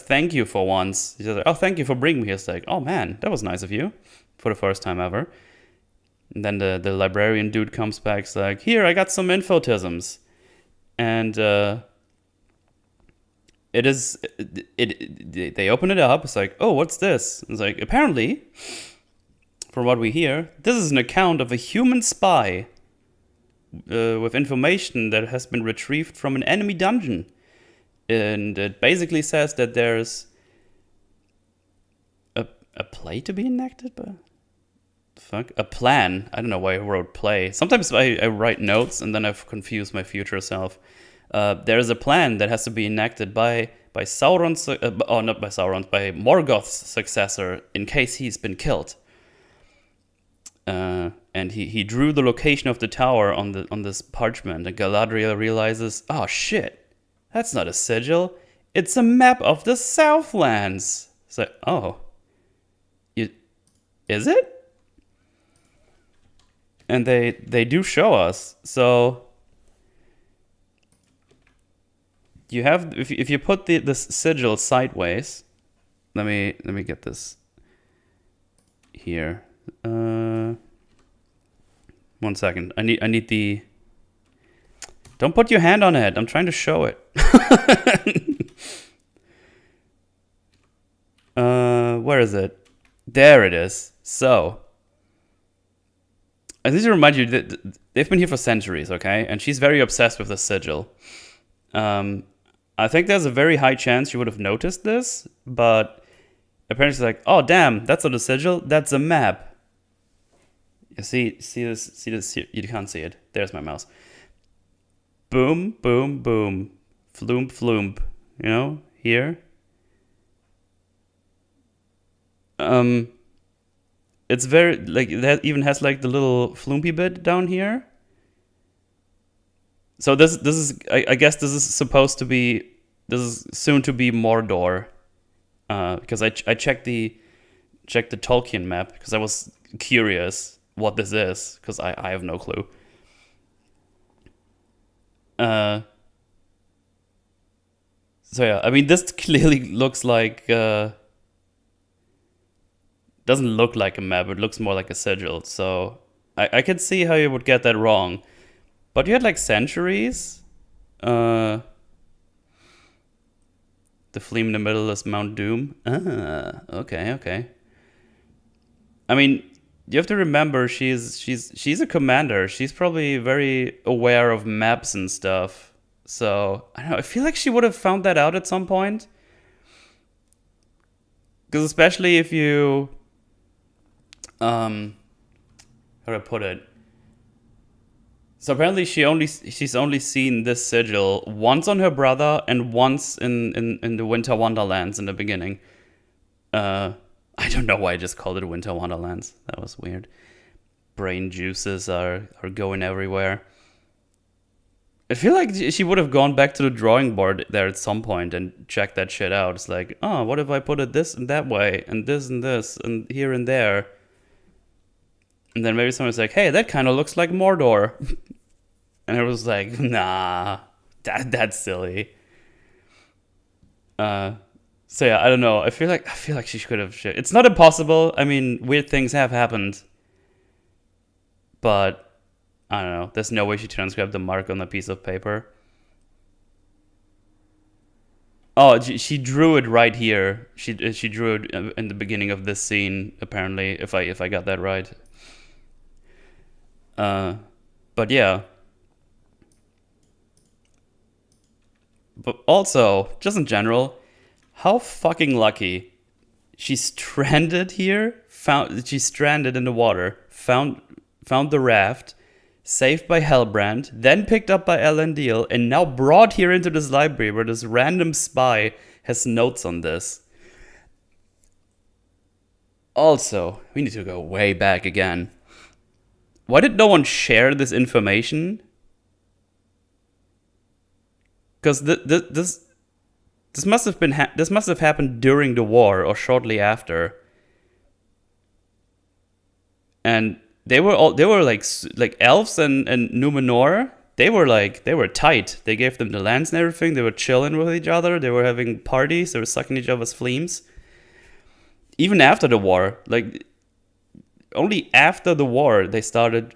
thank you for once. She's like, oh, thank you for bringing me. It's like, oh man, that was nice of you for the first time ever. And then the librarian dude comes back. It's like, here, I got some infotisms. And they open it up. It's like, oh, what's this? It's like, apparently, from what we hear, this is an account of a human spy with information that has been retrieved from an enemy dungeon. And it basically says that there's a play to be enacted, but a plan. I don't know why I wrote play. Sometimes I write notes and then I've confused my future self. There's a plan that has to be enacted by Sauron's, not by Sauron's, by Morgoth's successor in case he's been killed. And he drew the location of the tower on this parchment, and Galadriel realizes, oh shit. That's not a sigil. It's a map of the Southlands. It's like, oh. Is it? And they do show us. So you have, if you put the sigil sideways, let me get this here. 1 second. I need the. Don't put your hand on it. I'm trying to show it. Where is it? There it is. So, I need to remind you that they've been here for centuries, okay? And she's very obsessed with the sigil. I think there's a very high chance she would have noticed this, but apparently she's like, oh, damn, that's not a sigil. That's a map. You see this? You can't see it. There's my mouse. Boom, boom, boom. Floomp, floomp. You know, here. It's very, like, that even has, like, the little floompy bit down here. So this is, I guess this is supposed to be, this is soon to be Mordor. Because I checked the Tolkien map, because I was curious what this is, because I have no clue. So yeah, I mean, this clearly looks like doesn't look like a map. It looks more like a sigil. So I could see how you would get that wrong. But you had like centuries. The flame in the middle is Mount Doom. Okay. I mean, you have to remember she's a commander. She's probably very aware of maps and stuff. So I don't know. I feel like she would have found that out at some point. Because especially if you, how do I put it? So apparently she's only seen this sigil once on her brother and once in the Winter Wonderlands in the beginning. I don't know why I just called it Winter Wonderlands. That was weird. Brain juices are going everywhere. I feel like she would have gone back to the drawing board there at some point and checked that shit out. It's like, oh, what if I put it this and that way and this and here and there? And then maybe someone's like, hey, that kind of looks like Mordor. And I was like, nah, that's silly. So yeah, I don't know. I feel like she could have. It's not impossible. I mean, weird things have happened. But I don't know. There's no way she transcribed the mark on a piece of paper. Oh, she drew it right here. She drew it in the beginning of this scene. Apparently, if I got that right. But yeah. But also, just in general, how fucking lucky. She's stranded here. She's stranded in the water. Found the raft. Saved by Hellbrand. Then picked up by Elendil. And now brought here into this library where this random spy has notes on this. Also, we need to go way back again. Why did no one share this information? Because this must have happened during the war or shortly after. And they were like elves and Numenor. They were tight. They gave them the lands and everything. They were chilling with each other. They were having parties. They were sucking each other's fleams. Even after the war, like only after the war, they started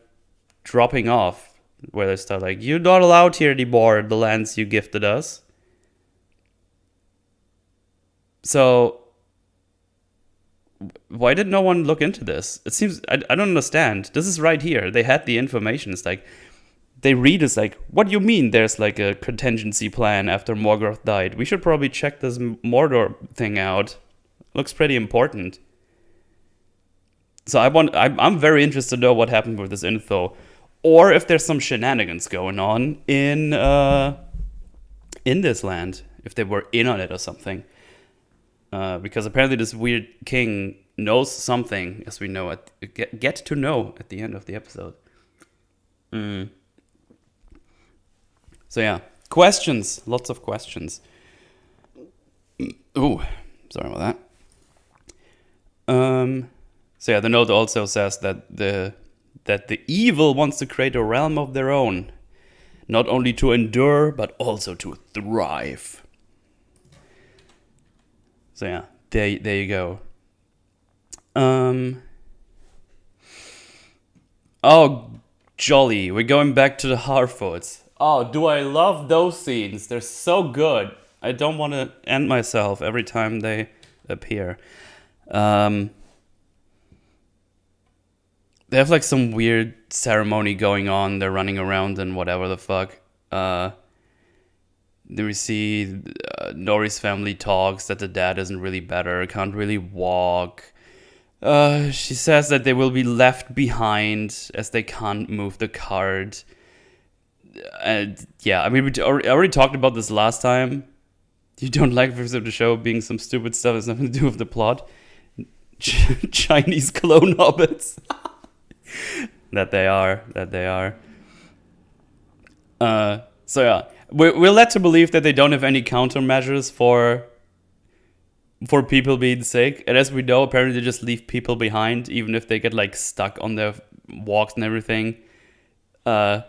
dropping off. Where they start like, you're not allowed here anymore, the lands you gifted us. So, why did no one look into this? It seems, I don't understand. This is right here. They had the information. It's like, they read it's like, what do you mean there's like a contingency plan after Morgoth died? We should probably check this Mordor thing out. Looks pretty important. So I'm very interested to know what happened with this info. Or if there's some shenanigans going on in this land, if they were in on it or something, because apparently this weird king knows something, as we know get to know at the end of the episode. So yeah, questions, lots of questions. Ooh, sorry about that. So yeah, the note also says that the evil wants to create a realm of their own, not only to endure, but also to thrive. So yeah, there you go. Oh, jolly, we're going back to the Harfoots. Oh, do I love those scenes? They're so good. I don't want to end myself every time they appear. They have like some weird ceremony going on. They're running around and whatever the fuck. Then we see Nori's family talks that the dad isn't really better, can't really walk. She says that they will be left behind as they can't move the cart. And yeah, I mean, we already talked about this last time. You don't like Rings of the show being some stupid stuff that has nothing to do with the plot. Chinese clone hobbits. That they are. So yeah, we're led to believe that they don't have any countermeasures for people being sick, and as we know, apparently they just leave people behind, even if they get like stuck on their walks and everything. Yeah,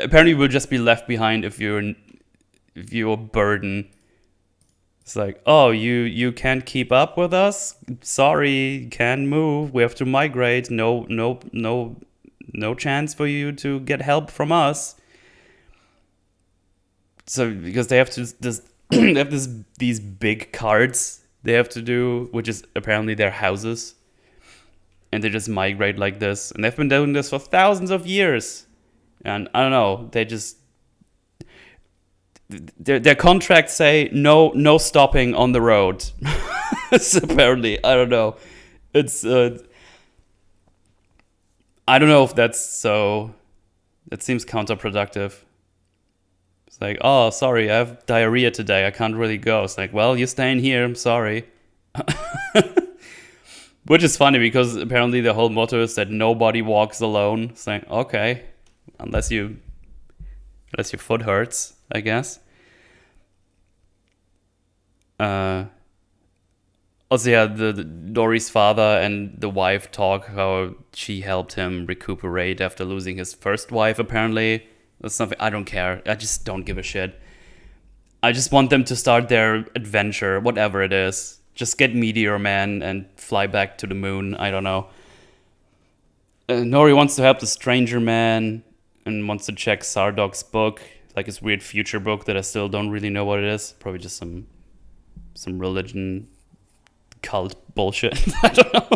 apparently we'll just be left behind if you're a burden. It's like, oh, you can't keep up with us? Sorry, can't move. We have to migrate. No chance for you to get help from us. So because they have they have these big cards they have to do, which is apparently their houses, and they just migrate like this, and they've been doing this for thousands of years, and I don't know, they just. Their contracts say no stopping on the road. So apparently, I don't know. It's I don't know if that's so. That seems counterproductive. It's like, oh, sorry, I have diarrhea today. I can't really go. It's like, well, you're staying here. I'm sorry. Which is funny because apparently the whole motto is that nobody walks alone. It's like, okay, unless your foot hurts, I guess. Also, yeah, the Nori's father and the wife talk how she helped him recuperate after losing his first wife, apparently. That's something I don't care. I just don't give a shit. I just want them to start their adventure, whatever it is. Just get Meteor Man and fly back to the moon. I don't know. Nori wants to help the Stranger Man and wants to check Sardok's book, like his weird future book that I still don't really know what it is. Probably just some religion cult bullshit. I don't know.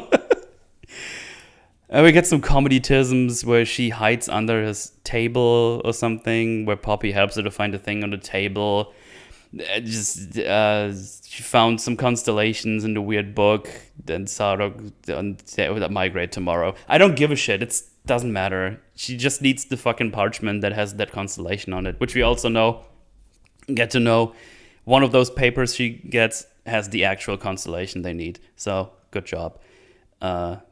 And we get some comedy-tisms where she hides under his table or something, where Poppy helps her to find a thing on the table. She found some constellations in the weird book. Then Sardok that migrate tomorrow. I don't give a shit. It doesn't matter. She just needs the fucking parchment that has that constellation on it, which we also get to know. One of those papers she gets has the actual constellation they need. So, good job. Before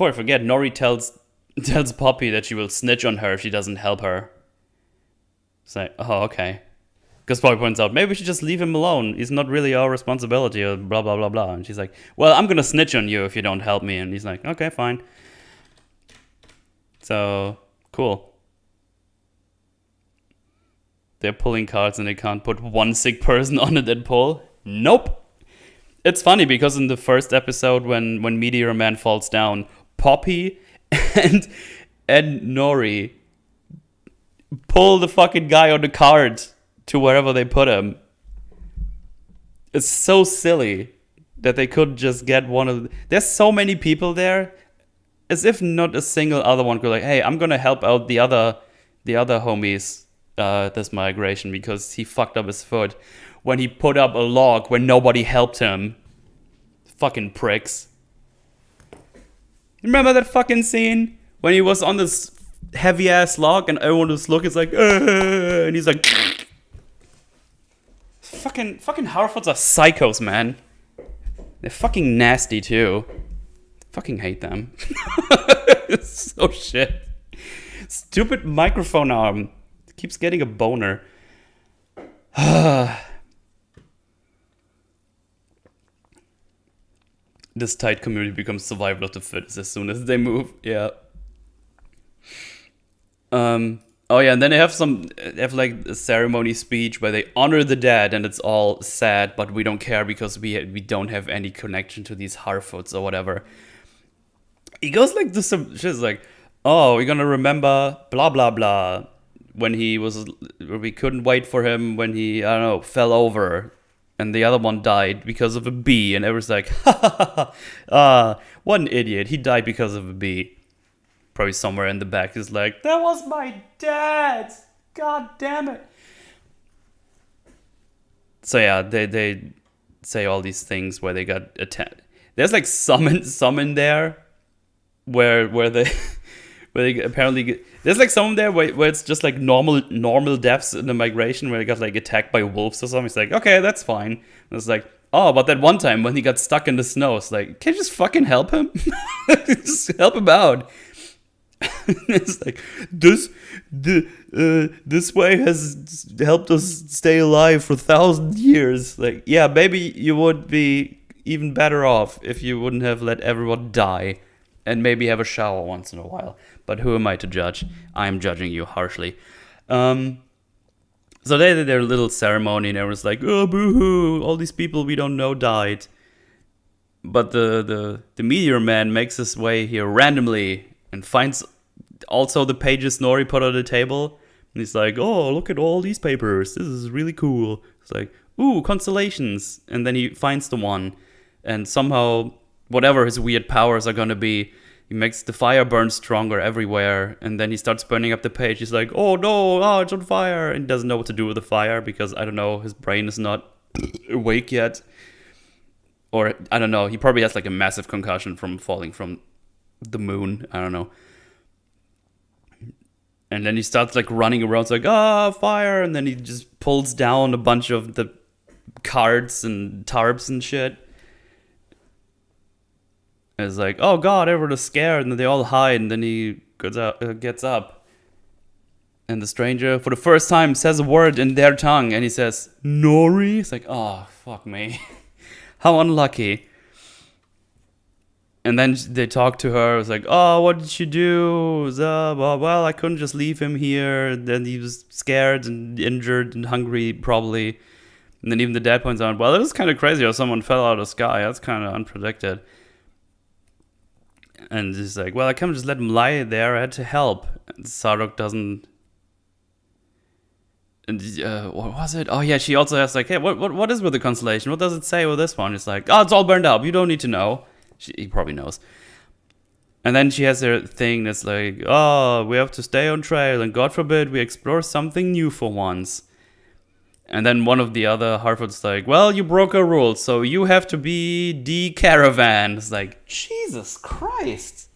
I forget, Nori tells Poppy that she will snitch on her if she doesn't help her. It's like, oh, okay. Because Poppy points out, maybe we should just leave him alone. He's not really our responsibility or blah, blah, blah, blah. And she's like, well, I'm going to snitch on you if you don't help me. And he's like, okay, fine. So, cool. They're pulling cards and they can't put one sick person on it and pull. Nope. It's funny because in the first episode when Meteor Man falls down, Poppy and Nori pull the fucking guy on the card to wherever they put him. It's so silly that they could just get one of there's so many people there, as if not a single other one could like, hey, I'm gonna help out the other homies this migration because he fucked up his foot when he put up a log when nobody helped him. Fucking pricks. Remember that fucking scene when he was on this heavy ass log and everyone was looking, it's like, and he's like, fucking Harfoots are psychos, man. They're fucking nasty too. Fucking hate them. It's so shit. Stupid microphone arm keeps getting a boner. This tight community becomes survival of the fittest as soon as they move. Yeah. Oh yeah, and then they have like a ceremony speech where they honor the dead, and it's all sad, but we don't care because we don't have any connection to these Harfoots or whatever. He goes like this some shit like, oh, we're gonna remember blah blah blah when we couldn't wait for him when he, I don't know, fell over. And the other one died because of a bee. And everyone's like, what an idiot. He died because of a bee. Probably somewhere in the back is like, that was my dad. God damn it. So yeah, they say all these things where they got attacked. There's like some in there where they apparently there's like some there where it's just like normal deaths in the migration where they got like attacked by wolves or something. It's like, okay, that's fine. And it's like, oh, but that one time when he got stuck in the snow, it's like, can you just fucking help him? Just help him out. It's like this way has helped us stay alive for 1,000 years. Like, yeah, maybe you would be even better off if you wouldn't have let everyone die and maybe have a shower once in a while. But who am I to judge? I am judging you harshly. So they did their little ceremony, and everyone's like, "Oh, boo-hoo! All these people we don't know died." But the meteor man makes his way here randomly and finds also the pages Snorri put on the table. And he's like, "Oh, look at all these papers. This is really cool." It's like, "Ooh, constellations." And then he finds the one. And somehow, whatever his weird powers are gonna be, he makes the fire burn stronger everywhere. And then he starts burning up the page. He's like, "Oh no, oh, it's on fire." And doesn't know what to do with the fire because, I don't know, his brain is not awake yet. Or, I don't know, he probably has like a massive concussion from falling from the moon. I don't know. And then he starts like running around. It's like, fire. And then he just pulls down a bunch of the carts and tarps and shit. And it's like, oh god, everyone is scared. And then they all hide. And then he gets up. And the stranger, for the first time, says a word in their tongue. And he says, "Nori." It's like, oh, fuck me. How unlucky. And then they talk to her. It's like, "Oh, what did you do?" Well, I couldn't just leave him here. Then he was scared and injured and hungry, probably. And then even the dad points out, well, it was kind of crazy how someone fell out of the sky. That's kind of unpredicted. And he's like, "Well, I can't just let him lie there. I had to help." And Sarok doesn't... And what was it? Oh yeah, she also asks like, "Hey, what is with the constellation? What does it say with this one?" It's like, "Oh, it's all burned up. You don't need to know." He probably knows. And then she has her thing that's like, "Oh, we have to stay on trail, and God forbid we explore something new for once." And then one of the other Harfoot's like, "Well, you broke a rule, so you have to be the caravan." It's like, Jesus Christ.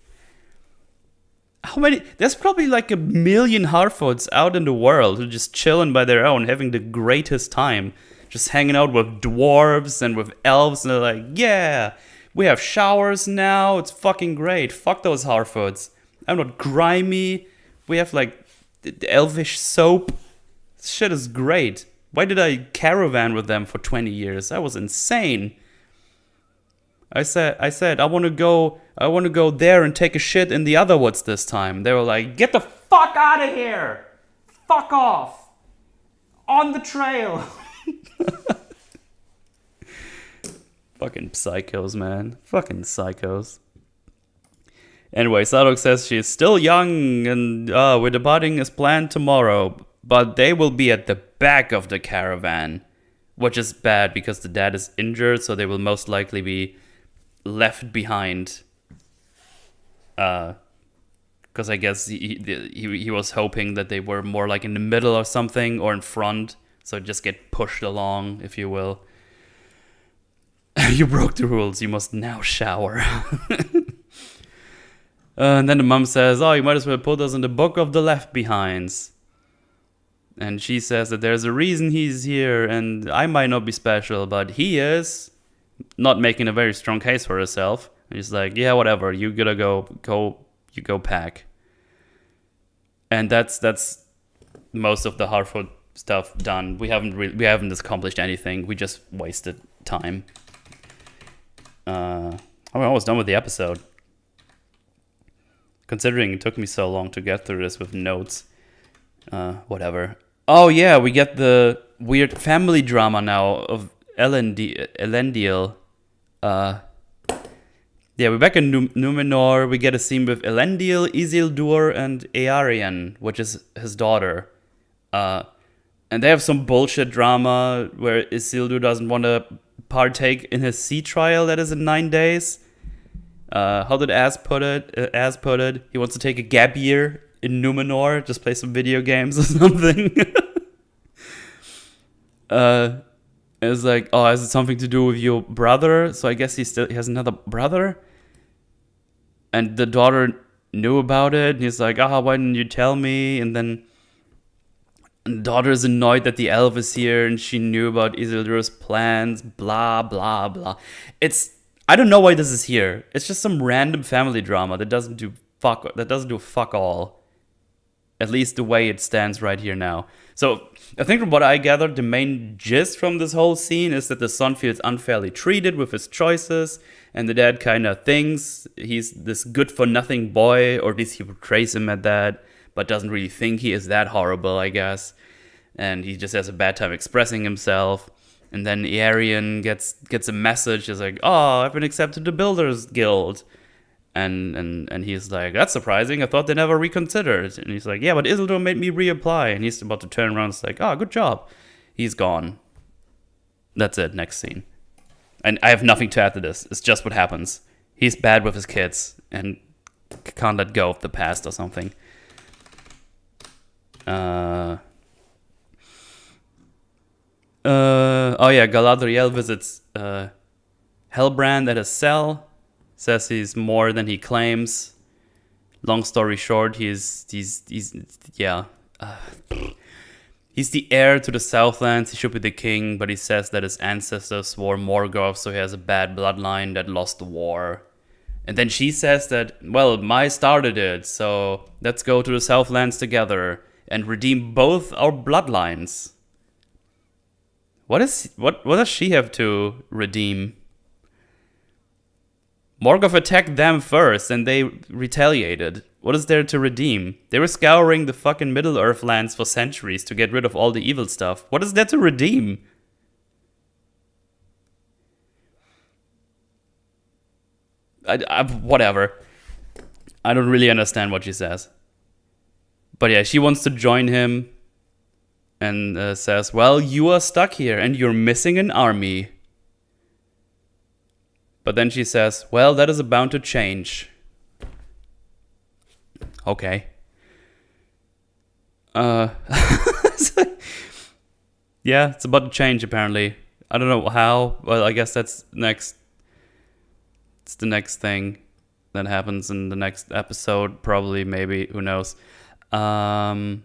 How many? There's probably like 1 million Harfoots out in the world who are just chilling by their own, having the greatest time. Just hanging out with dwarves and with elves, and they're like, "Yeah, we have showers now. It's fucking great. Fuck those Harfoots. I'm not grimy. We have like elvish soap. This shit is great. Why did I caravan with them for 20 years? That was insane." I said, I want to go there and take a shit in the other woods this time. They were like, "Get the fuck out of here. Fuck off. On the trail." Fucking psychos, man. Fucking psychos. Anyway, Sadok says she is still young and we're departing as planned tomorrow, but they will be at the back of the caravan, which is bad because the dad is injured, so they will most likely be left behind. Because I guess he was hoping that they were more like in the middle or something, or in front, so just get pushed along, if you will. "You broke the rules. You must now shower." And then the mom says, "Oh, you might as well put us in the book of the left behinds." And she says that there's a reason he's here, and I might not be special, but he is. Not making a very strong case for herself. And he's like, "Yeah, whatever. You gotta go pack." And that's most of the Harfoot stuff done. We haven't accomplished anything. We just wasted time. I'm almost done with the episode. Considering it took me so long to get through this with notes. Whatever. Oh yeah, we get the weird family drama now of Elendil. Yeah, we're back in Numenor. We get a scene with Elendil, Isildur, and Earian, which is his daughter. And they have some bullshit drama where Isildur doesn't want to partake in his sea trial that is in 9 days. How did Az put it? He wants to take a gap year in Numenor, just play some video games or something. It's like, oh, has it something to do with your brother? So I guess he has another brother? And the daughter knew about it, and he's like, why didn't you tell me? And then the daughter is annoyed that the elf is here, and she knew about Isildur's plans, blah, blah, blah. I don't know why this is here. It's just some random family drama that doesn't do fuck all. At least the way it stands right here now. So I think from what I gathered, the main gist from this whole scene is that the son feels unfairly treated with his choices, and the dad kind of thinks he's this good-for-nothing boy, or at least he portrays him at that, but doesn't really think he is that horrible, I guess. and he just has a bad time expressing himself. And then Arian gets a message. It's like, oh, I've been accepted to Builders Guild. And he's like, that's surprising. I thought they never reconsidered. And he's like, yeah, but Isildur made me reapply. And he's about to turn around. It's like, oh, good job. He's gone. That's it. Next scene. And I have nothing to add to this. It's just what happens. He's bad with his kids and can't let go of the past or something. Oh yeah, Galadriel visits Hellbrand at his cell. Says he's more than he claims. Long story short, he's the heir to the Southlands. He should be the king, but he says that his ancestors were Morgoth, so he has a bad bloodline that lost the war. And then she says that, well, Mai started it, so let's go to the Southlands together and redeem both our bloodlines. What does she have to redeem? Morgoth attacked them first, and they retaliated. What is there to redeem? They were scouring the fucking Middle-earth lands for centuries to get rid of all the evil stuff. What is there to redeem? Whatever. I don't really understand what she says. But yeah, she wants to join him and says, well, you are stuck here and you're missing an army. But then she says, well, that is bound to change. Okay. Yeah, it's about to change apparently. I don't know how. Well, I guess that's next. It's the next thing that happens in the next episode. Probably, maybe, who knows. Then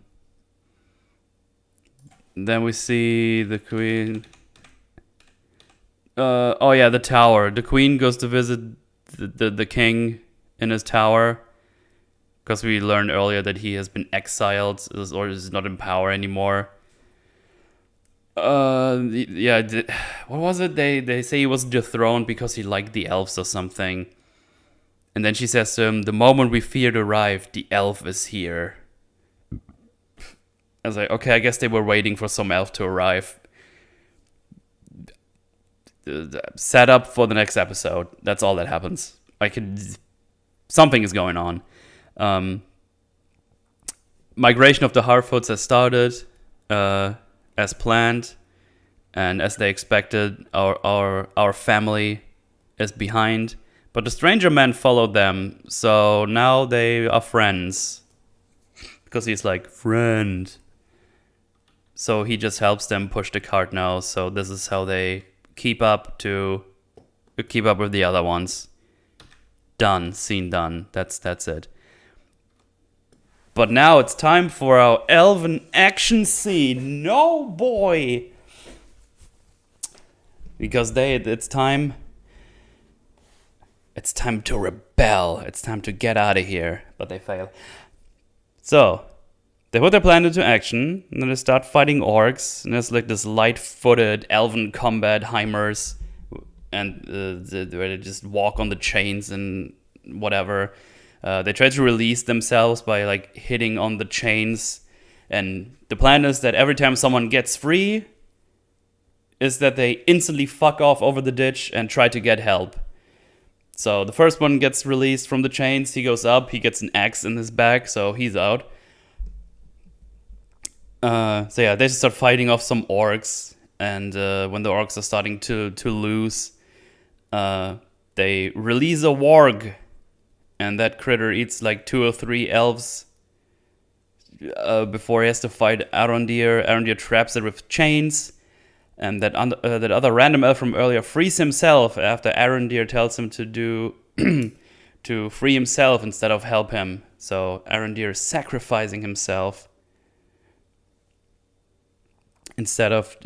we see the queen. Oh yeah, the tower. The queen goes to visit the king in his tower. Because we learned earlier that he has been exiled or is not in power anymore. What was it? They say he was dethroned because he liked the elves or something. And then she says to him, the moment we feared arrived, the elf is here. I was like, okay, I guess they were waiting for some elf to arrive. Set up for the next episode. That's all that happens. Something is going on. Migration of the Harfoots has started as planned, and as they expected, our family is behind. But the stranger man followed them, so now they are friends. Because he's like, friend. So he just helps them push the cart now. So this is how they keep up with the other ones. Done. Scene done. That's it. But now it's time for our elven action scene. No boy! Because it's time. It's time to rebel. It's time to get out of here. But they fail. So, they put their plan into action, and then they start fighting orcs. And there's like this light-footed elven combat Heimers, and where they just walk on the chains and whatever. They try to release themselves by like hitting on the chains, and the plan is that every time someone gets free, is that they instantly fuck off over the ditch and try to get help. So the first one gets released from the chains. He goes up. He gets an axe in his back, so he's out. So yeah, they just start fighting off some orcs, and when the orcs are starting to lose, they release a warg. And that critter eats like 2 or 3 elves before he has to fight Arondir. Arondir traps it with chains. And that other random elf from earlier frees himself after Arondir tells him to free himself instead of help him. So Arondir is sacrificing himself instead of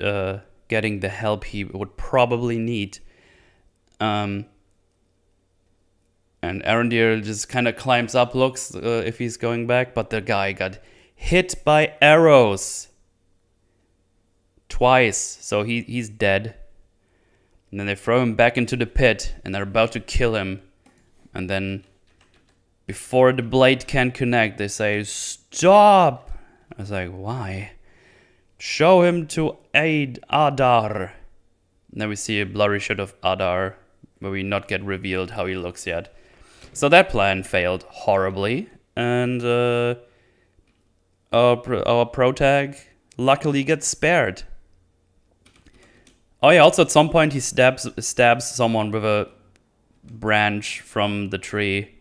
getting the help he would probably need. And Arondir just kind of climbs up, looks if he's going back, but the guy got hit by arrows twice, so he's dead. And then they throw him back into the pit, and they're about to kill him. And then, before the blade can connect, they say, "Stop!" I was like, why? Show him to aid Adar. Then we see a blurry shot of Adar, where we not get revealed how he looks yet. So that plan failed horribly, and our protag luckily gets spared. Oh yeah, also at some point he stabs someone with a branch from the tree,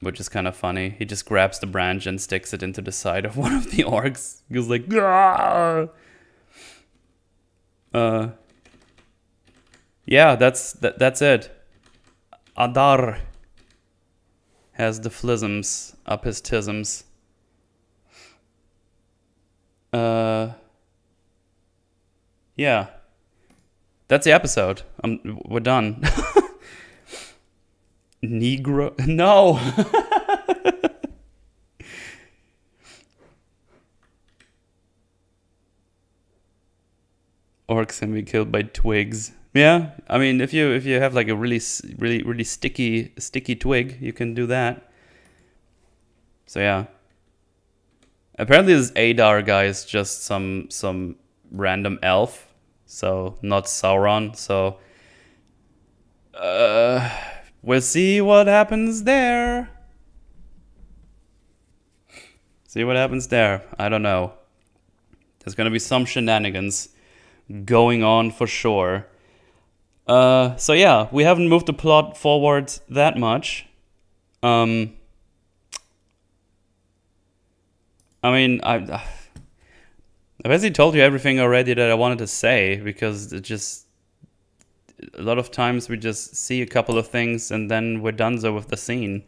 which is kind of funny. He just grabs the branch and sticks it into the side of one of the orcs. He goes like, "Grrr!" Yeah, that's it. Adar has the phlisms up his tisms. Yeah. That's the episode. We're done. Negro? No! Orcs can be killed by twigs. Yeah, I mean, if you have like a really sticky twig, you can do that. So yeah. Apparently this Adar guy is just some random elf, so not Sauron. So we'll see what happens there. I don't know. There's gonna be some shenanigans going on for sure. So yeah, we haven't moved the plot forward that much. I mean, I basically told you everything already that I wanted to say, because it just, a lot of times we just see a couple of things and then we're done so with the scene.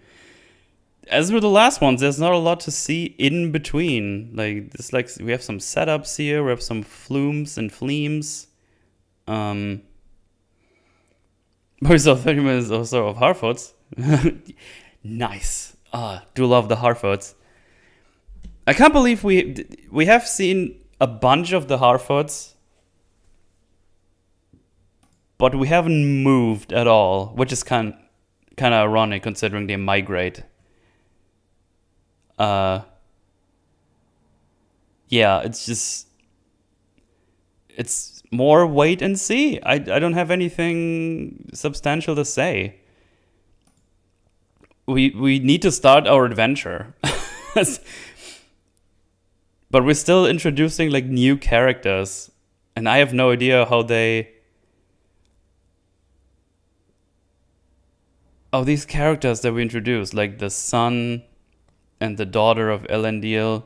As with the last ones, there's not a lot to see in between. Like, it's like we have some setups here, we have some flumes and fleams. We saw 30 minutes or so of Harfoots. Nice. Do love the Harfoots. I can't believe we have seen a bunch of the Harfoots, but we haven't moved at all, which is kind of ironic considering they migrate. Yeah, it's more wait and see. I don't have anything substantial to say. We need to start our adventure. But we're still introducing like new characters, and I have no idea how they... Oh, these characters that we introduced, like the son and the daughter of Elendil,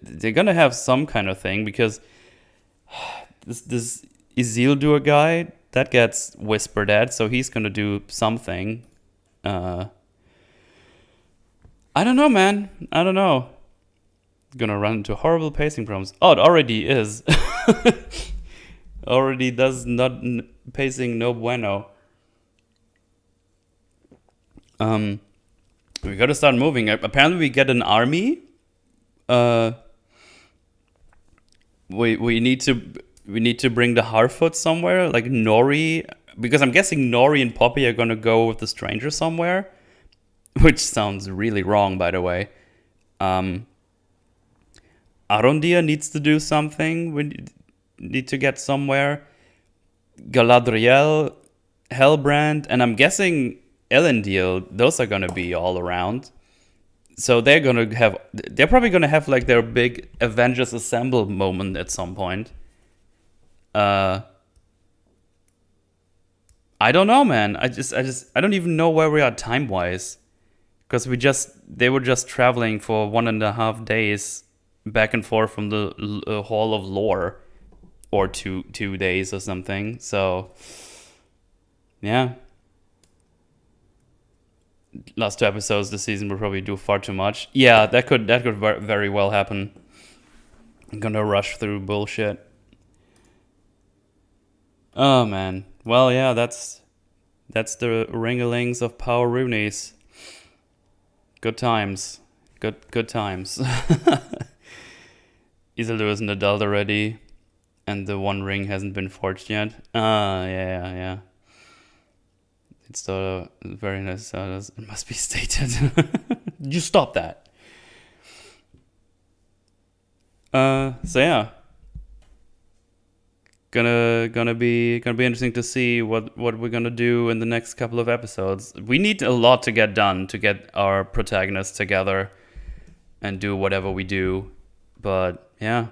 they're gonna have some kind of thing, because this Isildur guy, that gets whispered at, so he's gonna do something. I don't know, man. I don't know. Gonna run into horrible pacing problems. Oh, it already is. Already does not pacing no bueno. We gotta start moving. Apparently we get an army. We need to bring the Harfoot somewhere, like Nori, because I'm guessing Nori and Poppy are gonna go with the stranger somewhere, which sounds really wrong, by the way. Arondir needs to do something. We need to get somewhere. Galadriel, Hellbrand, and I'm guessing Elendil, those are gonna be all around. So they're probably gonna have like their big Avengers Assemble moment at some point. I don't know, man. I don't even know where we are time wise, because they were just traveling for 1.5 days back and forth from the Hall of Lore, or two days or something. So yeah, last 2 episodes this season will probably do far too much. Yeah, that could very well happen. I'm gonna rush through bullshit. Oh man. Well, yeah, that's the Ringalings of Power Runies. Good times. Good times. Isildur is an adult already, and the One Ring hasn't been forged yet. Yeah. It's very nice. It must be stated. You stop that. So yeah, gonna be interesting to see what we're gonna do in the next couple of episodes. We need a lot to get done to get our protagonists together and do whatever we do. But yeah,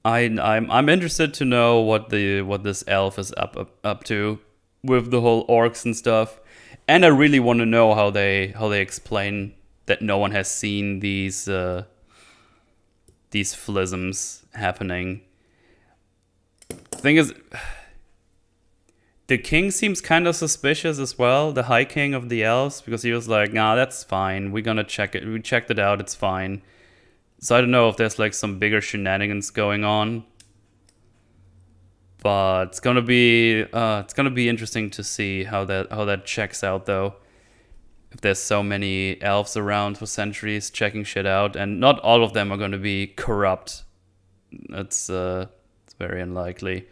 I'm interested to know what this elf is up to with the whole orcs and stuff, and I really want to know how they explain that no one has seen these flisms happening. Thing is, the king seems kind of suspicious as well, the high king of the elves, because he was like, nah, that's fine, we're gonna check it, we checked it out, it's fine. So I don't know if there's like some bigger shenanigans going on, but it's gonna be interesting to see how that checks out though. If there's so many elves around for centuries checking shit out, and not all of them are gonna be corrupt. It's very unlikely.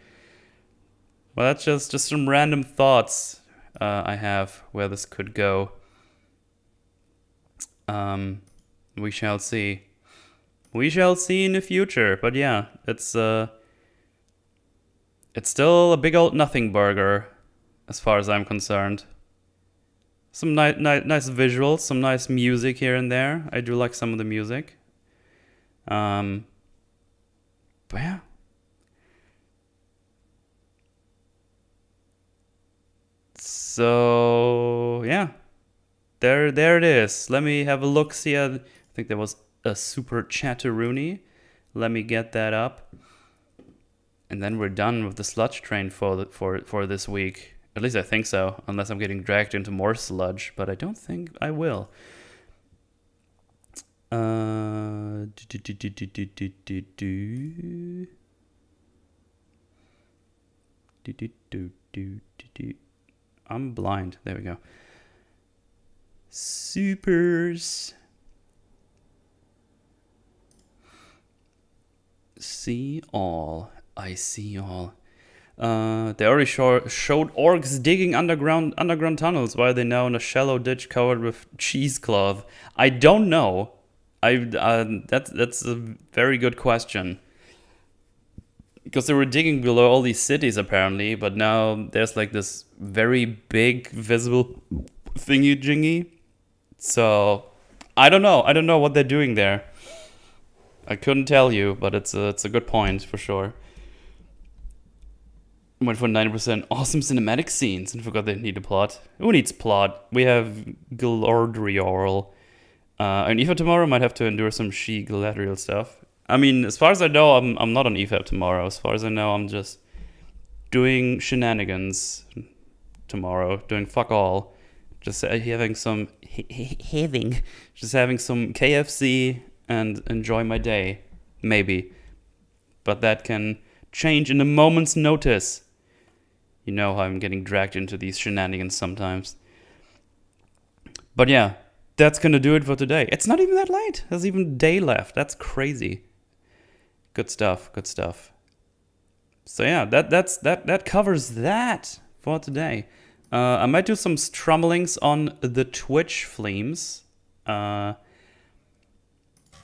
Well, that's just some random thoughts I have where this could go. We shall see. We shall see in the future, but yeah, it's still a big old nothing burger, as far as I'm concerned. Some nice visuals, some nice music here and there. I do like some of the music. But yeah. So yeah, there it is. Let me have a look. See, I think there was a super chatteroonie. Let me get that up, and then we're done with the sludge train for this week. At least I think so, unless I'm getting dragged into more sludge, but I don't think I will. I'm blind. There we go. Supers. See all. I see all. They already showed orcs digging underground tunnels. Why are they now in a shallow ditch covered with cheesecloth? I don't know. That's a very good question. Because they were digging below all these cities apparently, but now there's like this very big visible thingy jingy. So I don't know. I don't know what they're doing there. I couldn't tell you, but it's a good point for sure. Went for 90% awesome cinematic scenes and forgot they need a plot. Who needs plot? We have Galadrial. And EFAP tomorrow might have to endure some Galadrial stuff. I mean, as far as I know, I'm not on EFAP tomorrow. As far as I know, I'm just doing shenanigans tomorrow, doing fuck all. Just having some KFC and enjoy my day, maybe. But that can change in a moment's notice. You know how I'm getting dragged into these shenanigans sometimes. But yeah, that's gonna do it for today. It's not even that late. There's even a day left. That's crazy. Good stuff. Good stuff. So yeah, that covers that for today. I might do some strummelings on the Twitch flames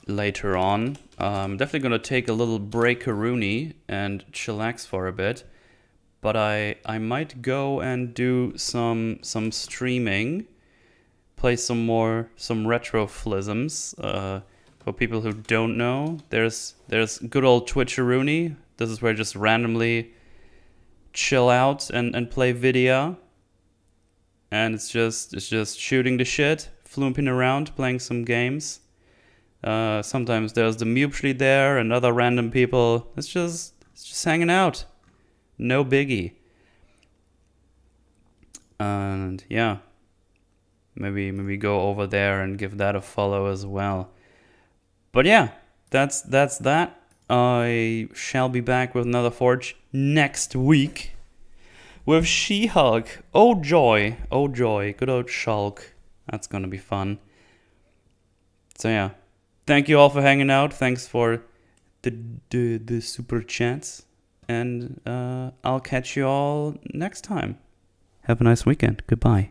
later on. I'm definitely gonna take a little break-a-rooney and chillax for a bit. But I might go and do some streaming, play some retro flisms. For people who don't know, there's good old Twitch-a-rooney. This is where I just randomly chill out and play video. And it's just shooting the shit, flooping around, playing some games. Sometimes there's the Mupshly there and other random people. It's just hanging out. No biggie. And yeah, maybe go over there and give that a follow as well. But yeah, that's that. I shall be back with another Forge next week with She-Hulk. Oh joy, good old Shulk. That's gonna be fun. So yeah, thank you all for hanging out. Thanks for the super chats. And I'll catch you all next time. Have a nice weekend. Goodbye.